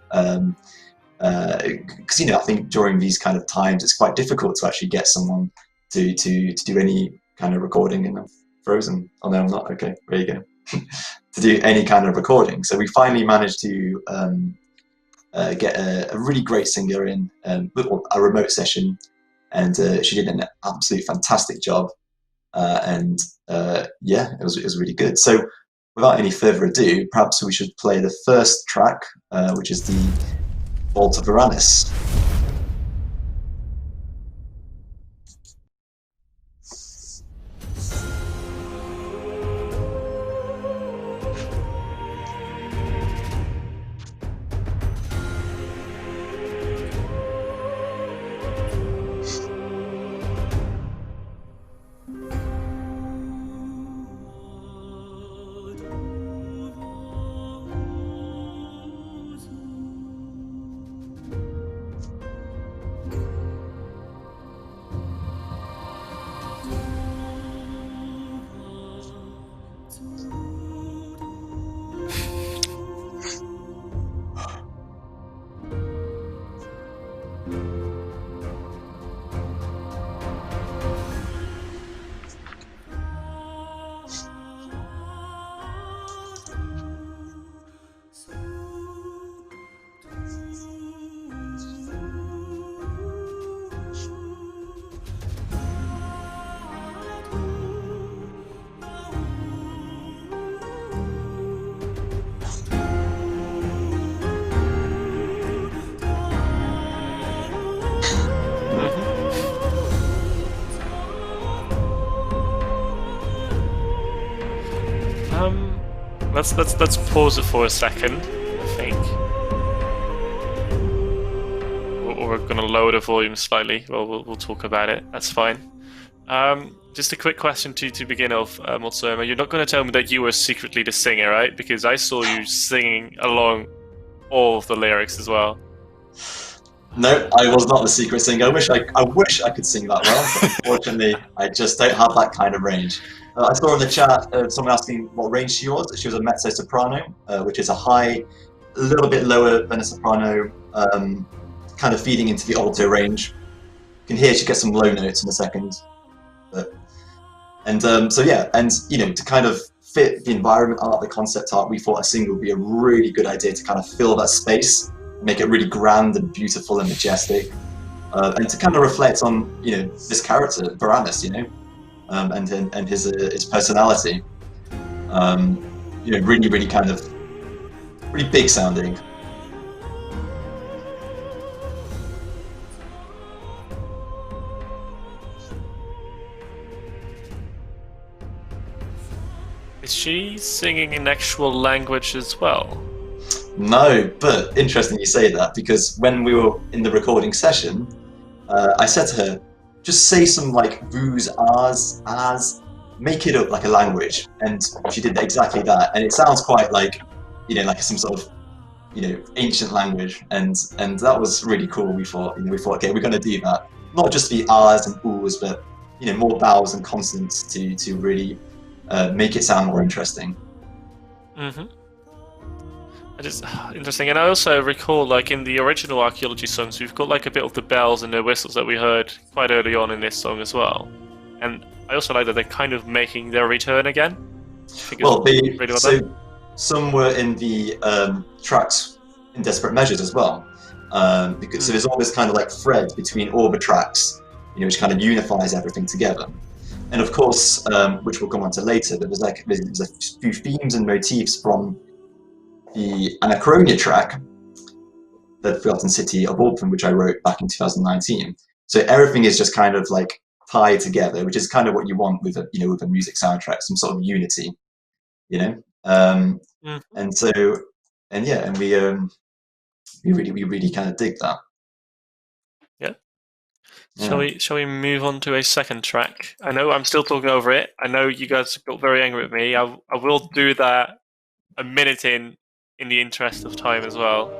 Because you know, I think during these kind of times, it's quite difficult to actually get someone to do any kind of recording. And I'm frozen. Oh no, I'm not. Okay, there you go. To do any kind of recording. So we finally managed to get a really great singer in a remote session, and she did an absolute fantastic job. Yeah, it was really good. So without any further ado, perhaps we should play the first track, which is the Vault of Uranus.
Let's pause it for a second, I think. Or we're gonna lower the volume slightly. Well, we'll talk about it. That's fine. Just a quick question to begin off, Moksha. You're not gonna tell me that you were secretly the singer, right? Because I saw you singing along all of the lyrics as well.
No, I was not the secret singer. I wish I could sing that well, but unfortunately, I just don't have that kind of range. I saw in the chat someone asking what range she was. She was a mezzo soprano, which is a high, a little bit lower than a soprano, kind of feeding into the alto range. You can hear she gets some low notes in a second. So yeah, and to kind of fit the environment art, the concept art, we thought a single would be a really good idea to kind of fill that space, make it really grand and beautiful and majestic, and to kind of reflect on this character Varanus, and his personality, really kind of really big sounding.
Is she singing in actual language as well?
No, but interesting you say that, because when we were in the recording session, I said to her, just say some like voos, ahs, make it up like a language, and she did exactly that, and it sounds quite like like some sort of ancient language, and that was really cool. We thought okay, we're going to do that, not just the ahs and oohs, but more vowels and consonants to really make it sound more interesting.
Mm-hmm. It is interesting, and I also recall, like in the original Archaeology songs, we've got like a bit of the bells and the whistles that we heard quite early on in this song as well. And I also like that they're kind of making their return again.
Some were in the tracks in Desperate Measures as well, because so there's all this kind of like thread between all the tracks, which kind of unifies everything together. And of course, which we'll come on to later, but there's a few themes and motifs from the Anachronia track, the Forgotten City of Orthen, which I wrote back in 2019. So everything is just kind of like tied together, which is kind of what you want with a music soundtrack, some sort of unity, And we really kind of dig that.
Shall we move on to a second track? I know I'm still talking over it. I know you guys got very angry at me. I will do that a minute in the interest of time as well.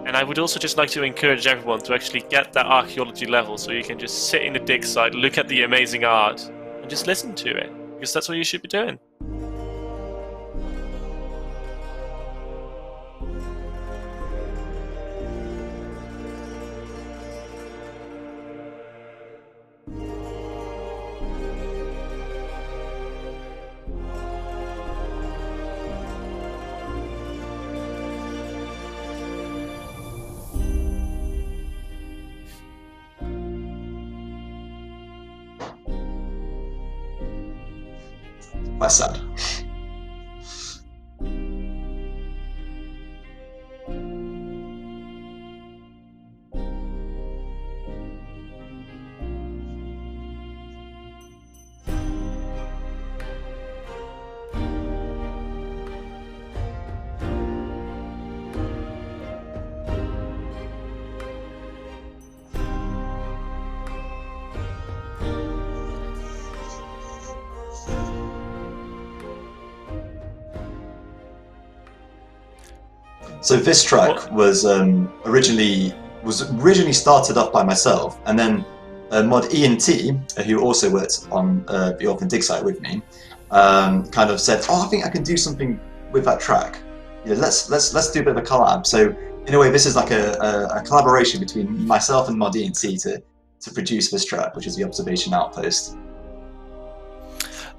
And I would also just like to encourage everyone to actually get that archaeology level, so you can just sit in the dig site, look at the amazing art, and just listen to it, because that's what you should be doing.
Quite sad. So this track was originally started off by myself, and then mod E&T, who also worked on the Orthen Digsite with me, kind of said, "Oh, I think I can do something with that track. Let's do a bit of a collab." So in a way, this is like a collaboration between myself and mod E&T to produce this track, which is the Observation Outpost.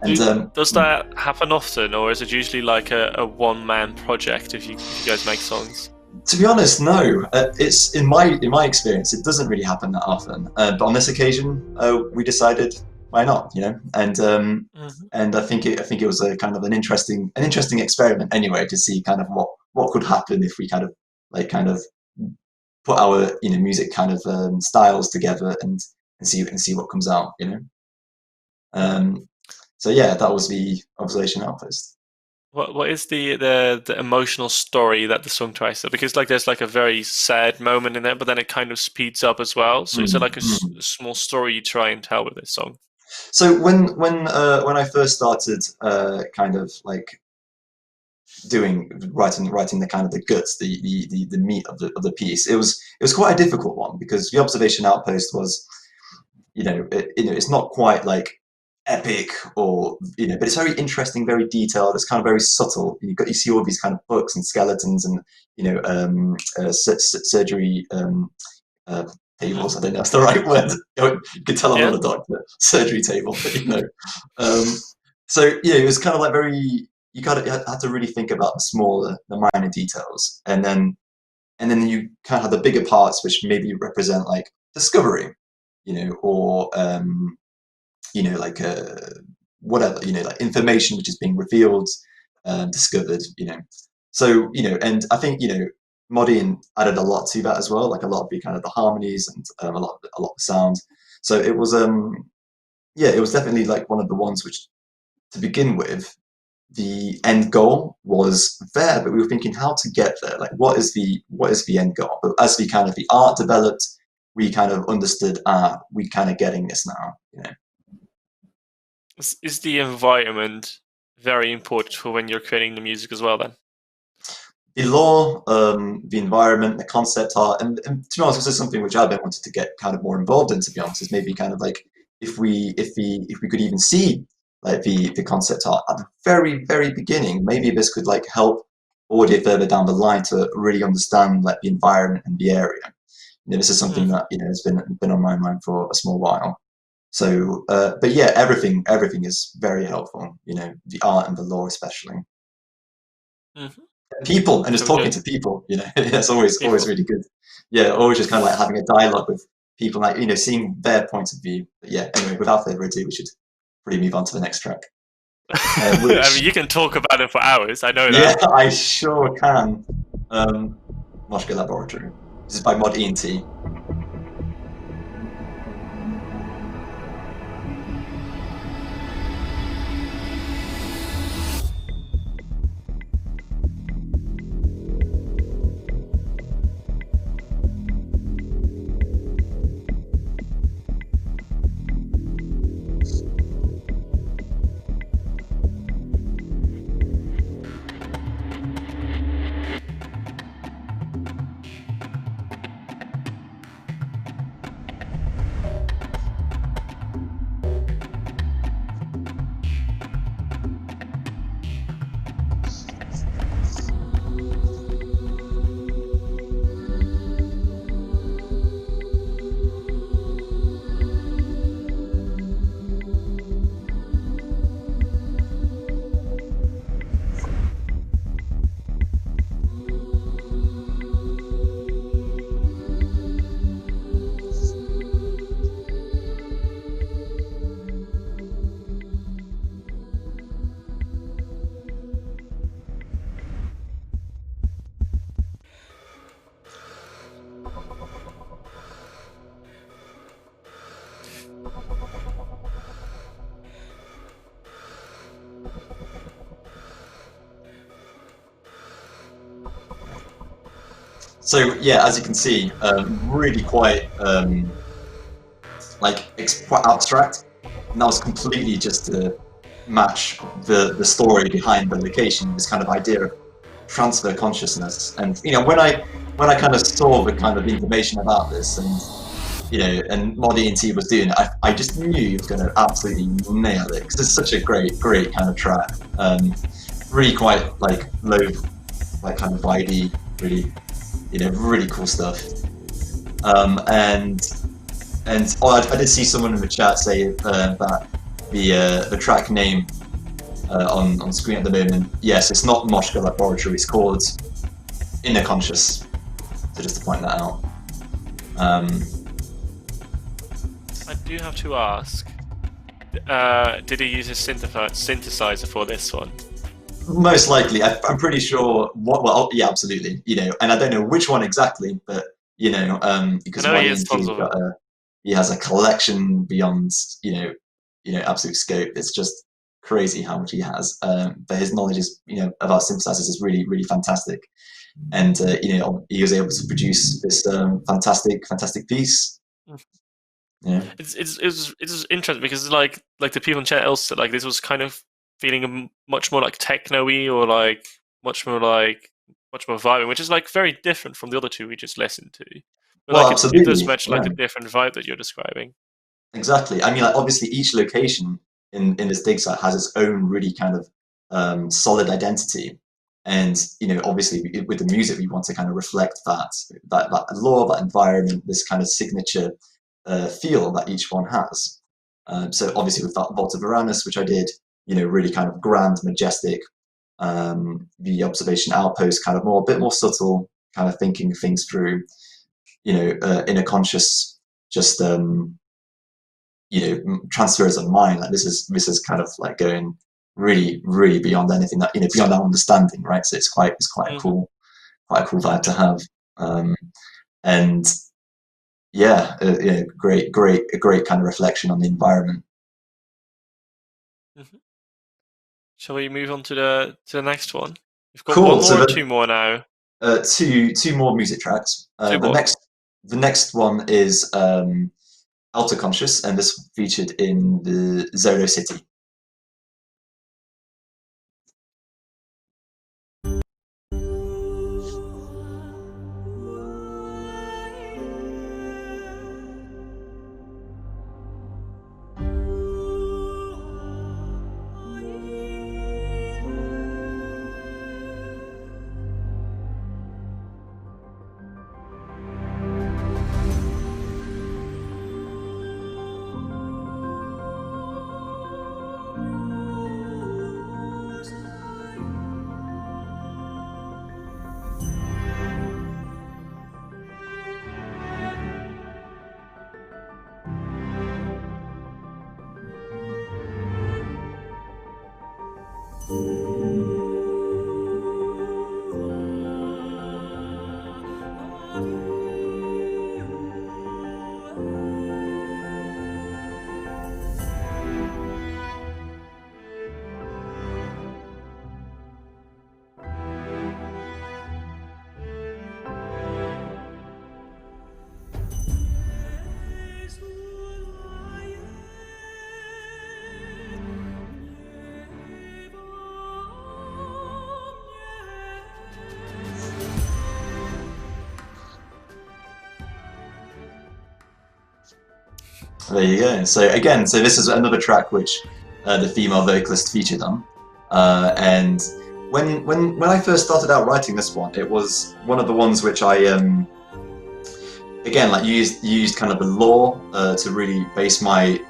And
does that happen often, or is it usually like a one-man project if you guys make songs?
To be honest, no. It's in my experience, it doesn't really happen that often. But on this occasion, we decided why not, And and I think it was a kind of an interesting experiment anyway, to see kind of what could happen if we kind of put our music kind of styles together and see what comes out, So yeah, that was the Observation Outpost.
What is the emotional story that the song tries to? Because there's like a very sad moment in there, but then it kind of speeds up as well. So is there like a small story you try and tell with this song?
So when I first started kind of like writing the kind of the guts, the meat of the piece. It was quite a difficult one because the observation outpost was, it's not quite like epic or but it's very interesting, very detailed. It's kind of very subtle. You see all these kind of books and skeletons and surgery tables. I don't know if that's the right word. You could tell I'm not a doctor. Surgery table, so it was kind of like very. You had to really think about the minor details, and then you kind of have the bigger parts, which maybe represent like discovery, or like whatever, like information which is being revealed, discovered, So and I think Modian added a lot to that as well, like a lot of the kind of the harmonies and a lot of the sound. So it was it was definitely like one of the ones which, to begin with, the end goal was there, but we were thinking how to get there. Like, what is the end goal? But as the kind of the art developed, we kind of understood, we kind of getting this now.
Is the environment very important for when you're creating the music as well? Then
the lore, the environment, the concept art, and to be honest, this is something which I've been wanting to get kind of more involved in. To be honest, is maybe kind of like if we could even see like the concept art at the very, very beginning, maybe this could like help audio further down the line to really understand like the environment and the area. This is something that has been on my mind for a small while. So, but yeah, everything is very helpful. The art and the lore especially.
Mm-hmm.
People and just talking to people. It's always really good. Yeah, always just kind of like having a dialogue with people, like seeing their point of view. But yeah, anyway, without further ado, we should probably move on to the next track.
I mean, you can talk about it for hours. I know that.
Yeah, I sure can. Moksha Laboratory. This is by Mod ENT. So yeah, as you can see, really quite quite abstract, and that was completely just to match the story behind the location. This kind of idea of transfer consciousness, and when I kind of saw the kind of information about this, and and Mod ENT was doing it, I just knew he was going to absolutely nail it because it's such a great kind of track. Really quite like low, like kind of vibey, really. Really cool stuff. I did see someone in the chat say that the track name on screen at the moment, yes, it's not Moksha Laboratory, it's called Inner Conscious. So just to point that out.
I do have to ask, did he use a synthesizer for this one?
Most likely, I'm pretty sure. Well, yeah, absolutely. And I don't know which one exactly, but because he has a collection beyond absolute scope. It's just crazy how much he has. But his knowledge is of our synthesizers is really, really fantastic, and he was able to produce this fantastic piece. Yeah,
it's interesting because like the people in chat also like this was kind of feeling much more like techno-y or like much more vibing, which is like very different from the other two we just listened to. But
Well,
like
absolutely.
it does match like
yeah.
the different vibe that you're describing.
Exactly. I mean, like, obviously, each location in this dig site has its own really kind of solid identity, and obviously, with the music, we want to kind of reflect that lore, that environment, this kind of signature feel that each one has. So obviously, with that Vault of Uranus, which I did, really kind of grand, majestic. The observation outpost, kind of a bit more subtle, kind of thinking things through, inner conscious, just transfers of mind. Like this is kind of like going really, really beyond anything that beyond our understanding, right? So it's quite a cool vibe to have, and yeah, a great kind of reflection on the environment.
Mm-hmm. Shall we move on to the next one? We've got
Cool.
one more or two more now.
Two more music tracks. The next one is Outer Conscious, and this featured in the Zero City. There you go. So this is another track which the female vocalist featured on, and when I first started out writing this one, it was one of the ones which I again like used kind of the lore to really base my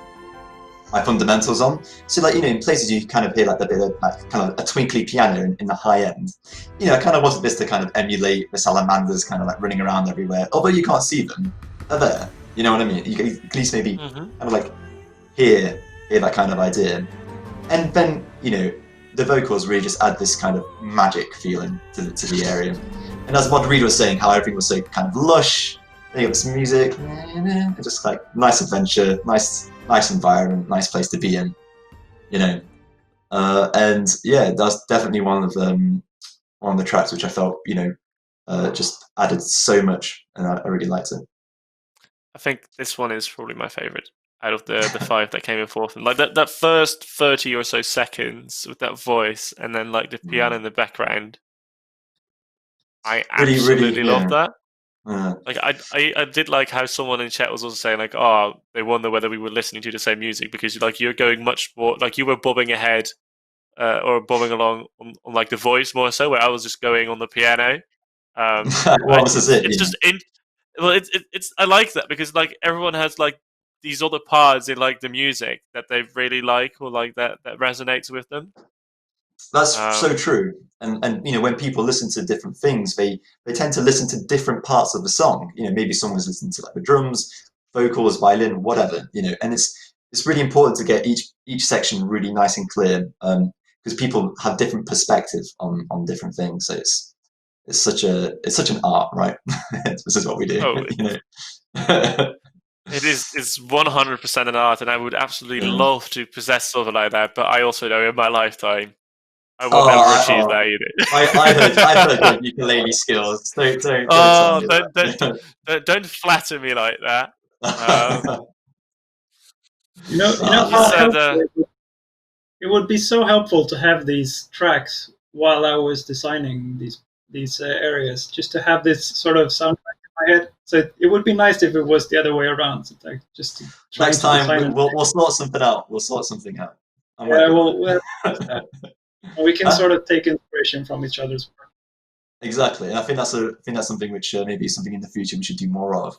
fundamentals on. So like in places you kind of hear like the bit of like, kind of a twinkly piano in the high end. I kind of wanted this to kind of emulate the salamanders kind of like running around everywhere, although you can't see them. They're there. You know what I mean? You can at least maybe kind of like hear that kind of idea, and then the vocals really just add this kind of magic feeling to the area. And as what Reed was saying, how everything was so kind of lush. Then you got some music, and just like nice adventure, nice environment, nice place to be in, and yeah, that's definitely one of the tracks which I felt just added so much, and I really liked it.
I think this one is probably my favorite out of the 5 that came in fourth. And like that first 30 or so seconds with that voice, and then like the piano in the background, I absolutely love that. Like I did like how someone in chat was also saying like, oh, they wonder whether we were listening to the same music, because like you're going much more like you were bobbing ahead or bobbing along on like the voice more so, where I was just going on the piano.
Well, this is it.
It's just it's I like that, because like everyone has like these other parts in like the music that they really like, or like that resonates with them.
That's so true. And when people listen to different things, they tend to listen to different parts of the song. Maybe someone's listening to like the drums, vocals, violin, whatever. And it's really important to get each section really nice and clear, because people have different perspectives on different things. So it's such an art, right? This is what we do.
It's 100% an art, and I would absolutely love to possess something like that. But I also know in my lifetime I will never achieve that either.
I heard your ukulele skills.
Don't flatter me like that.
It would be so helpful to have these tracks while I was designing these areas, just to have this sort of soundtrack in my head. So it would be nice if it was the other way around. So like just to try
Next
to design
time
it.
we'll sort something out. We'll sort something out. I'm
Yeah,
working on it.
we can
Huh?
sort of take inspiration from each other's work.
Exactly, and I think that's something which maybe something in the future we should do more of.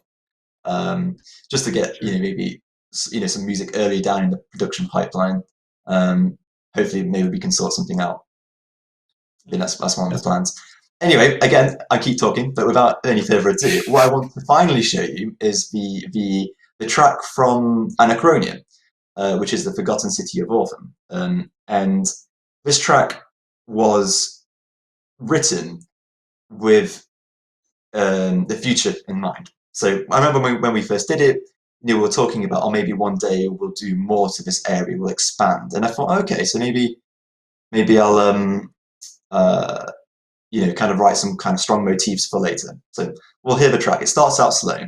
Just to get maybe some music early down in the production pipeline. Hopefully, maybe we can sort something out. I think that's one of the plans. Anyway, again, I keep talking, but without any further ado, what I want to finally show you is the track from Anachronia, which is the Forgotten City of Orthen. And this track was written with the future in mind. So I remember when we first did it, we were talking about, oh, maybe one day we'll do more to this area, we'll expand. And I thought, okay, so maybe I'll kind of write some kind of strong motifs for later. So we'll hear the track. It starts out slow.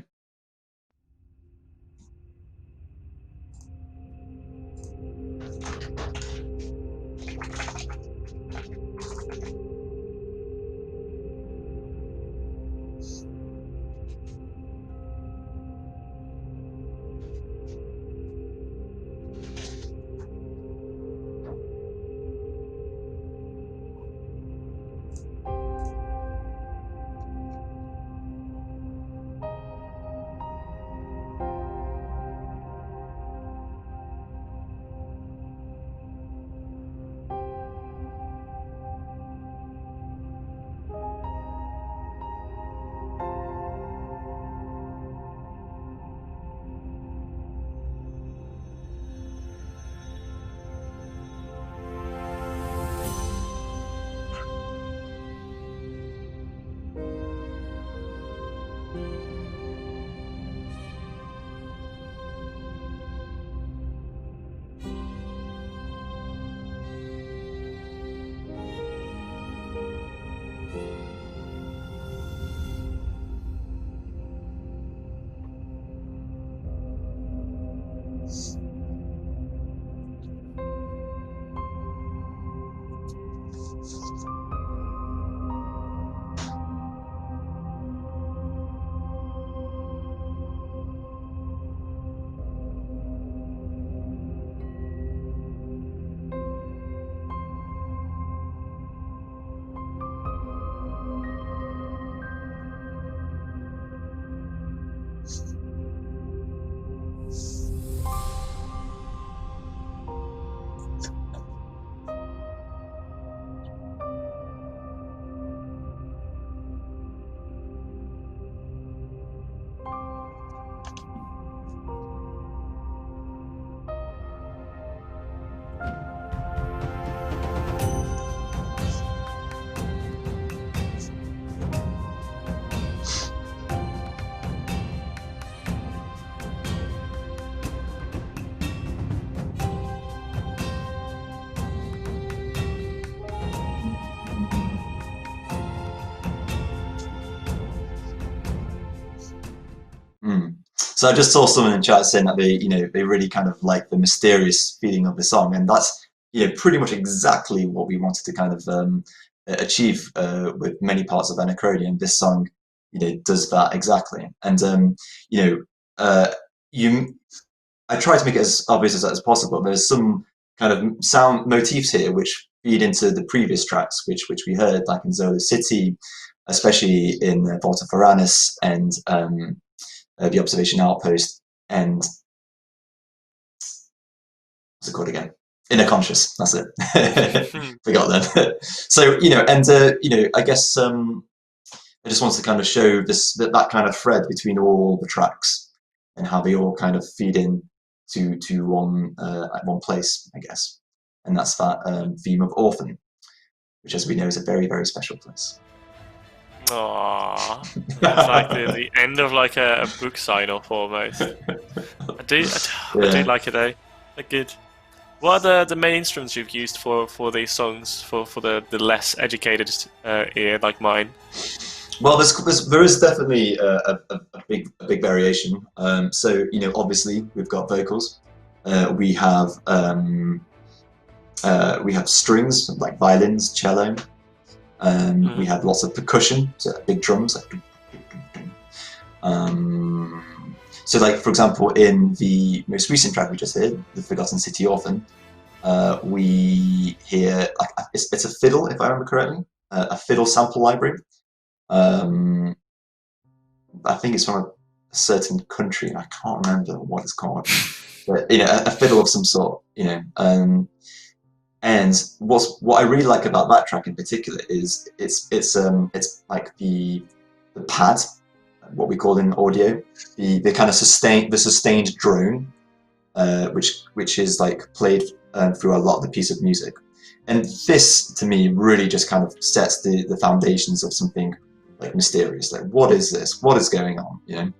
So I just saw someone in chat saying that they really kind of like the mysterious feeling of the song, and that's pretty much exactly what we wanted to kind of achieve with many parts of Anachronia, and this song does that exactly. And I try to make it as obvious as possible. There's some kind of sound motifs here which feed into the previous tracks which we heard, like in Zola City, especially in Vault of Varanus and the Observation Outpost, and what's it called again? Inner Conscious. That's it. Forgot that. So I guess I just wanted to kind of show that kind of thread between all the tracks and how they all kind of feed in to one place, I guess, and that's that theme of Orthen, which, as we know, is a very, very special place.
Aww, it's like the end of like a book sign-off almost. I do like it though. They're good. What are the main instruments you've used for these songs for the less educated ear like mine?
Well, there is definitely a big variation. So obviously we've got vocals. We have strings like violins, cello. We had lots of percussion, so big drums. Like, so, like for example, in the most recent track we just heard, the Forgotten City Orthen, we hear like it's a fiddle, if I remember correctly, a fiddle sample library. I think it's from a certain country, and I can't remember what it's called, but you know, a fiddle of some sort, you know. And what I really like about that track in particular is it's like the pad, what we call in audio, the kind of sustained drone, which is like played through a lot of the piece of music, and this to me really just kind of sets the foundations of something like mysterious. Like, what is this? What is going on? You know,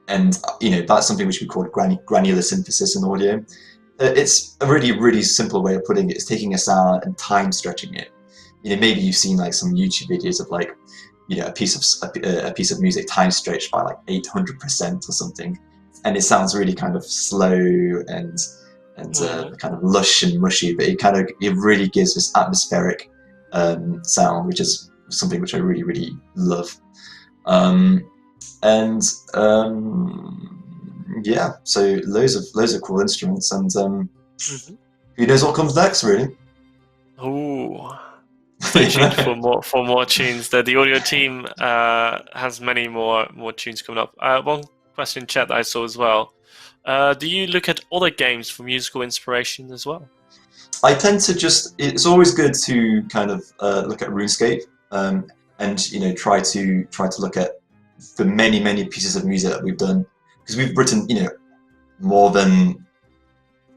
and you know, that's something which we call granular synthesis in audio. It's a really simple way of putting it. It's taking a sound and time stretching it. You know, maybe you've seen like some YouTube videos of like, you know, a piece of music time stretched by like 800% or something, and it sounds really kind of slow and kind of lush and mushy, but it really gives this atmospheric sound, which is something which I really love. Yeah, so loads of cool instruments, and who knows what comes next, really.
Oh, stay tuned for more tunes. The audio team has many more tunes coming up. One question in chat that I saw as well. Do you look at other games for musical inspiration as well?
I tend to it's always good to kind of look at RuneScape, and you know, try to look at the many pieces of music that we've done, because we've written, you know, more than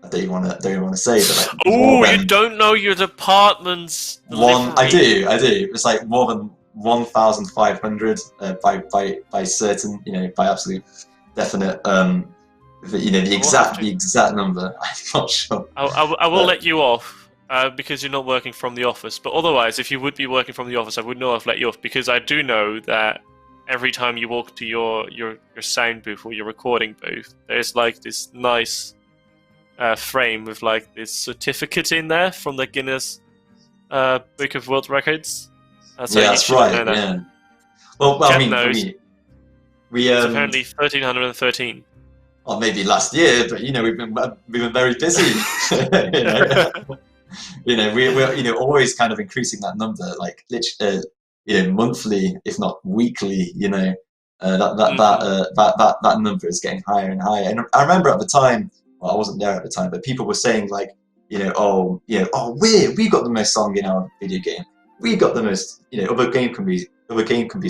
I don't even want to say, but like,
oh, you don't know your department's delivery.
I do. It's like more than 1,500 by certain, you know, by absolute definite. You know, the exact number. I'm not sure.
I will let you off because you're not working from the office. But otherwise, if you would be working from the office, I would not have let you off, because I do know that every time you walk to your sound booth or your recording booth, there's like this nice frame with like this certificate in there from the Guinness Book of World Records. So
yeah, that's right. Yeah. Well, I mean, for me,
it's apparently 1,313.
Or maybe last year, but you know, we've been very busy. You know, we're you know, always kind of increasing that number, like literally, you know, monthly, if not weekly. You know, that number is getting higher and higher. And I remember at the time, well, I wasn't there at the time, but people were saying like, you know, we got the most song in our video game. We got the most, you know, other game companies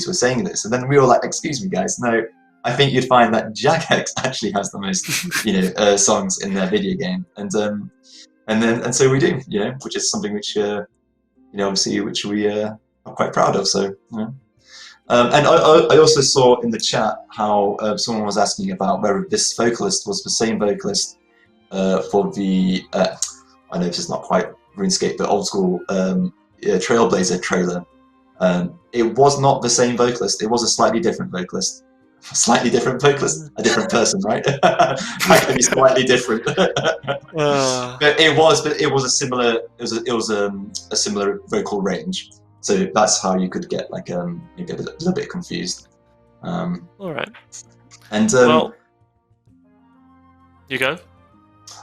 were saying this, and then we were like, excuse me, guys, no. I think you'd find that Jagex actually has the most, you know, songs in their video game, and so we do, you know, which is something which, you know, obviously which we are quite proud of. So, you know. And I also saw in the chat how someone was asking about whether this vocalist was the same vocalist for the I know this is not quite RuneScape, but old school Trailblazer trailer. It was not the same vocalist. It was a slightly different vocalist. A different person, right? How can be slightly different? But it was a similar. It was a similar vocal range. So that's how you could get like maybe a little bit confused.
All right.
And
well, you go.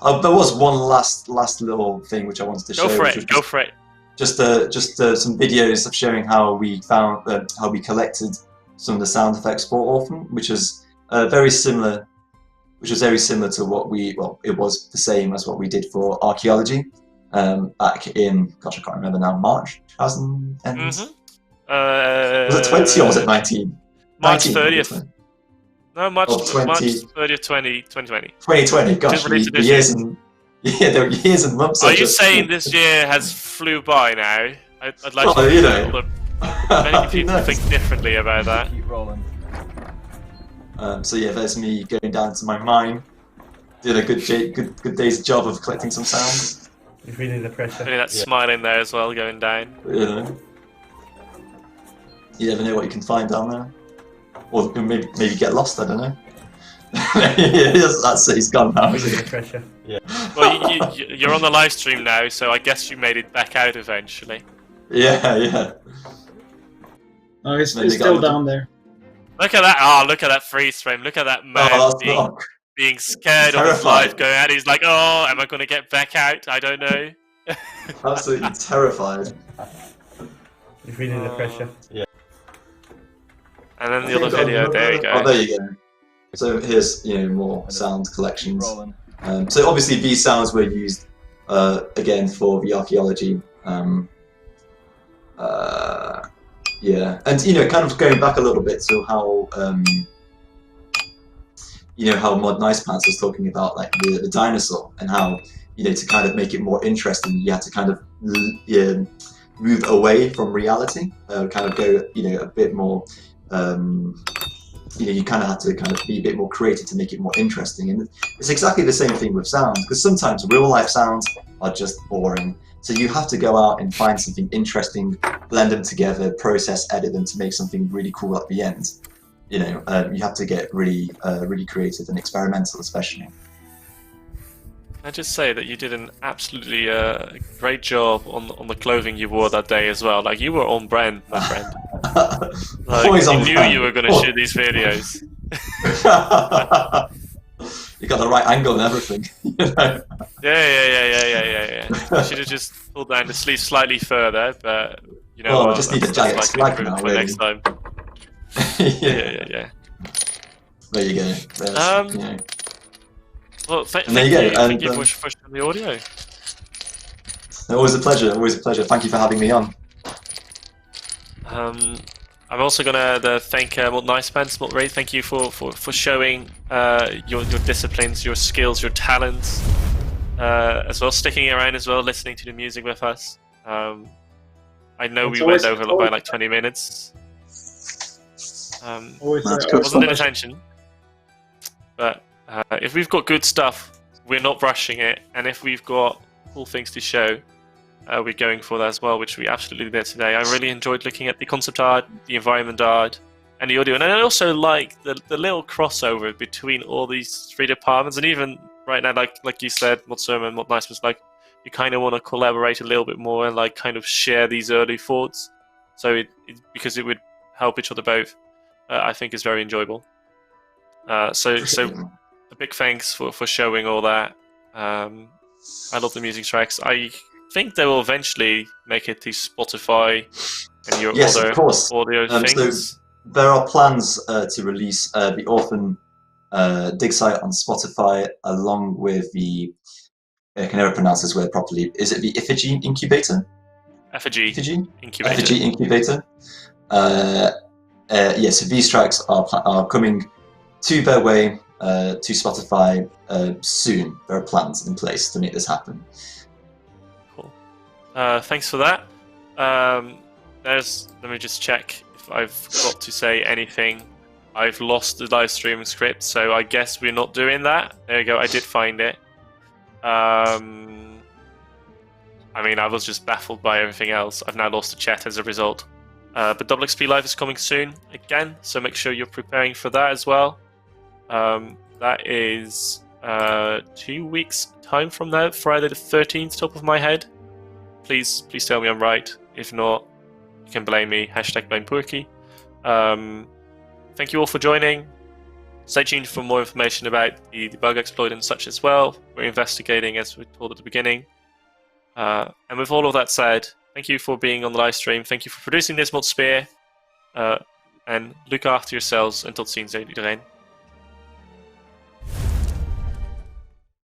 There was one last little thing which I wanted to show.
Go for it.
Just some videos of showing how we found how we collected some of the sound effects for Orthen, which was very similar to what it was the same as what we did for Archaeology back in, gosh, I can't remember now, March 2000 and was it 20 or was it 19?
March
19,
30th. No, March
20.
March 30th, 2020.
2020, gosh, the years and months.
Are you saying this year has flew by now? I'd like
well,
to
you know.
many people think differently about that.
Keep rolling.
So yeah, there's me going down to my mine, did a good day's job of collecting some sounds.
You're feeling the pressure.
That smile in there as well, going down.
You know, you never know what you can find down there, or maybe get lost. I don't know. That's he's gone now. Isn't he?
Pressure.
Well, you're on the live stream now, so I guess you made it back out eventually.
Yeah.
Oh, he's still down there.
Look at that! Oh, look at that freeze frame. Look at that man being scared of his life going out. He's like, oh, am I going to get back out? I don't know.
Absolutely terrified.
You're feeling the pressure.
Yeah.
And then the other video, there you go.
Oh, there you go. So here's more sound collections. So obviously these sounds were used again for the archaeology. Yeah, and kind of going back a little bit to how how Mod Nice Pants was talking about like the dinosaur and how to kind of make it more interesting, you had to kind of move away from reality, kind of go a bit more. You kind of have to kind of be a bit more creative to make it more interesting, and it's exactly the same thing with sounds, because sometimes real life sounds are just boring. So you have to go out and find something interesting, blend them together, process, edit them to make something really cool at the end. You have to get really, really creative and experimental, especially.
I just say that you did an absolutely great job on the clothing you wore that day as well. Like, you were on brand, my friend. Like, you knew you were going to shoot these videos.
You got the right angle and everything.
Yeah. You should have just pulled down the sleeve slightly further, but
I just need a giant slack now, really.
Next time. Yeah.
There you go.
Well, thank
you
for sharing the audio.
Always a pleasure. Thank you for having me on.
I'm also gonna thank Mod Nice Pants, Mod Ray. Thank you for showing your disciplines, your skills, your talents, as well, sticking around as well, listening to the music with us. I know we went over by like 20 minutes. It wasn't an intention, but if we've got good stuff, we're not rushing it, and if we've got cool things to show, we're going for that as well, which we absolutely did today. I really enjoyed looking at the concept art, the environment art, and the audio, and I also like the little crossover between all these three departments. And even right now, like you said, Mod Sermon and Mod Nice was like, you kind of want to collaborate a little bit more and like kind of share these early thoughts, so because it would help each other both. I think is very enjoyable. So a big thanks for showing all that. I love the music tracks. I think they will eventually make it to Spotify and your other audio things.
So there are plans to release the Orthen Digsite on Spotify, along with the I can never pronounce this word properly. Is it the Effigy Incubator?
Effigy Incubator.
Effigy Incubator. So these tracks are coming to their way to Spotify soon. There are plans in place to make this happen.
Cool. Thanks for that. Let me just check if I've got to say anything. I've lost the live streaming script, so I guess we're not doing that. There you go. I did find it. I mean, I was just baffled by everything else. I've now lost the chat as a result. But XP Live is coming soon again, so make sure you're preparing for that as well. That is 2 weeks time from now, Friday the 13th, top of my head. Please tell me I'm right. If not, you can blame me. #BlamePorky. Thank you all for joining. Stay tuned for more information about the bug exploit and such as well. We're investigating, as we told at the beginning. And with all of that said, thank you for being on the live stream. Thank you for producing this Mod Spear. En look after yourselves en tot ziens iedereen.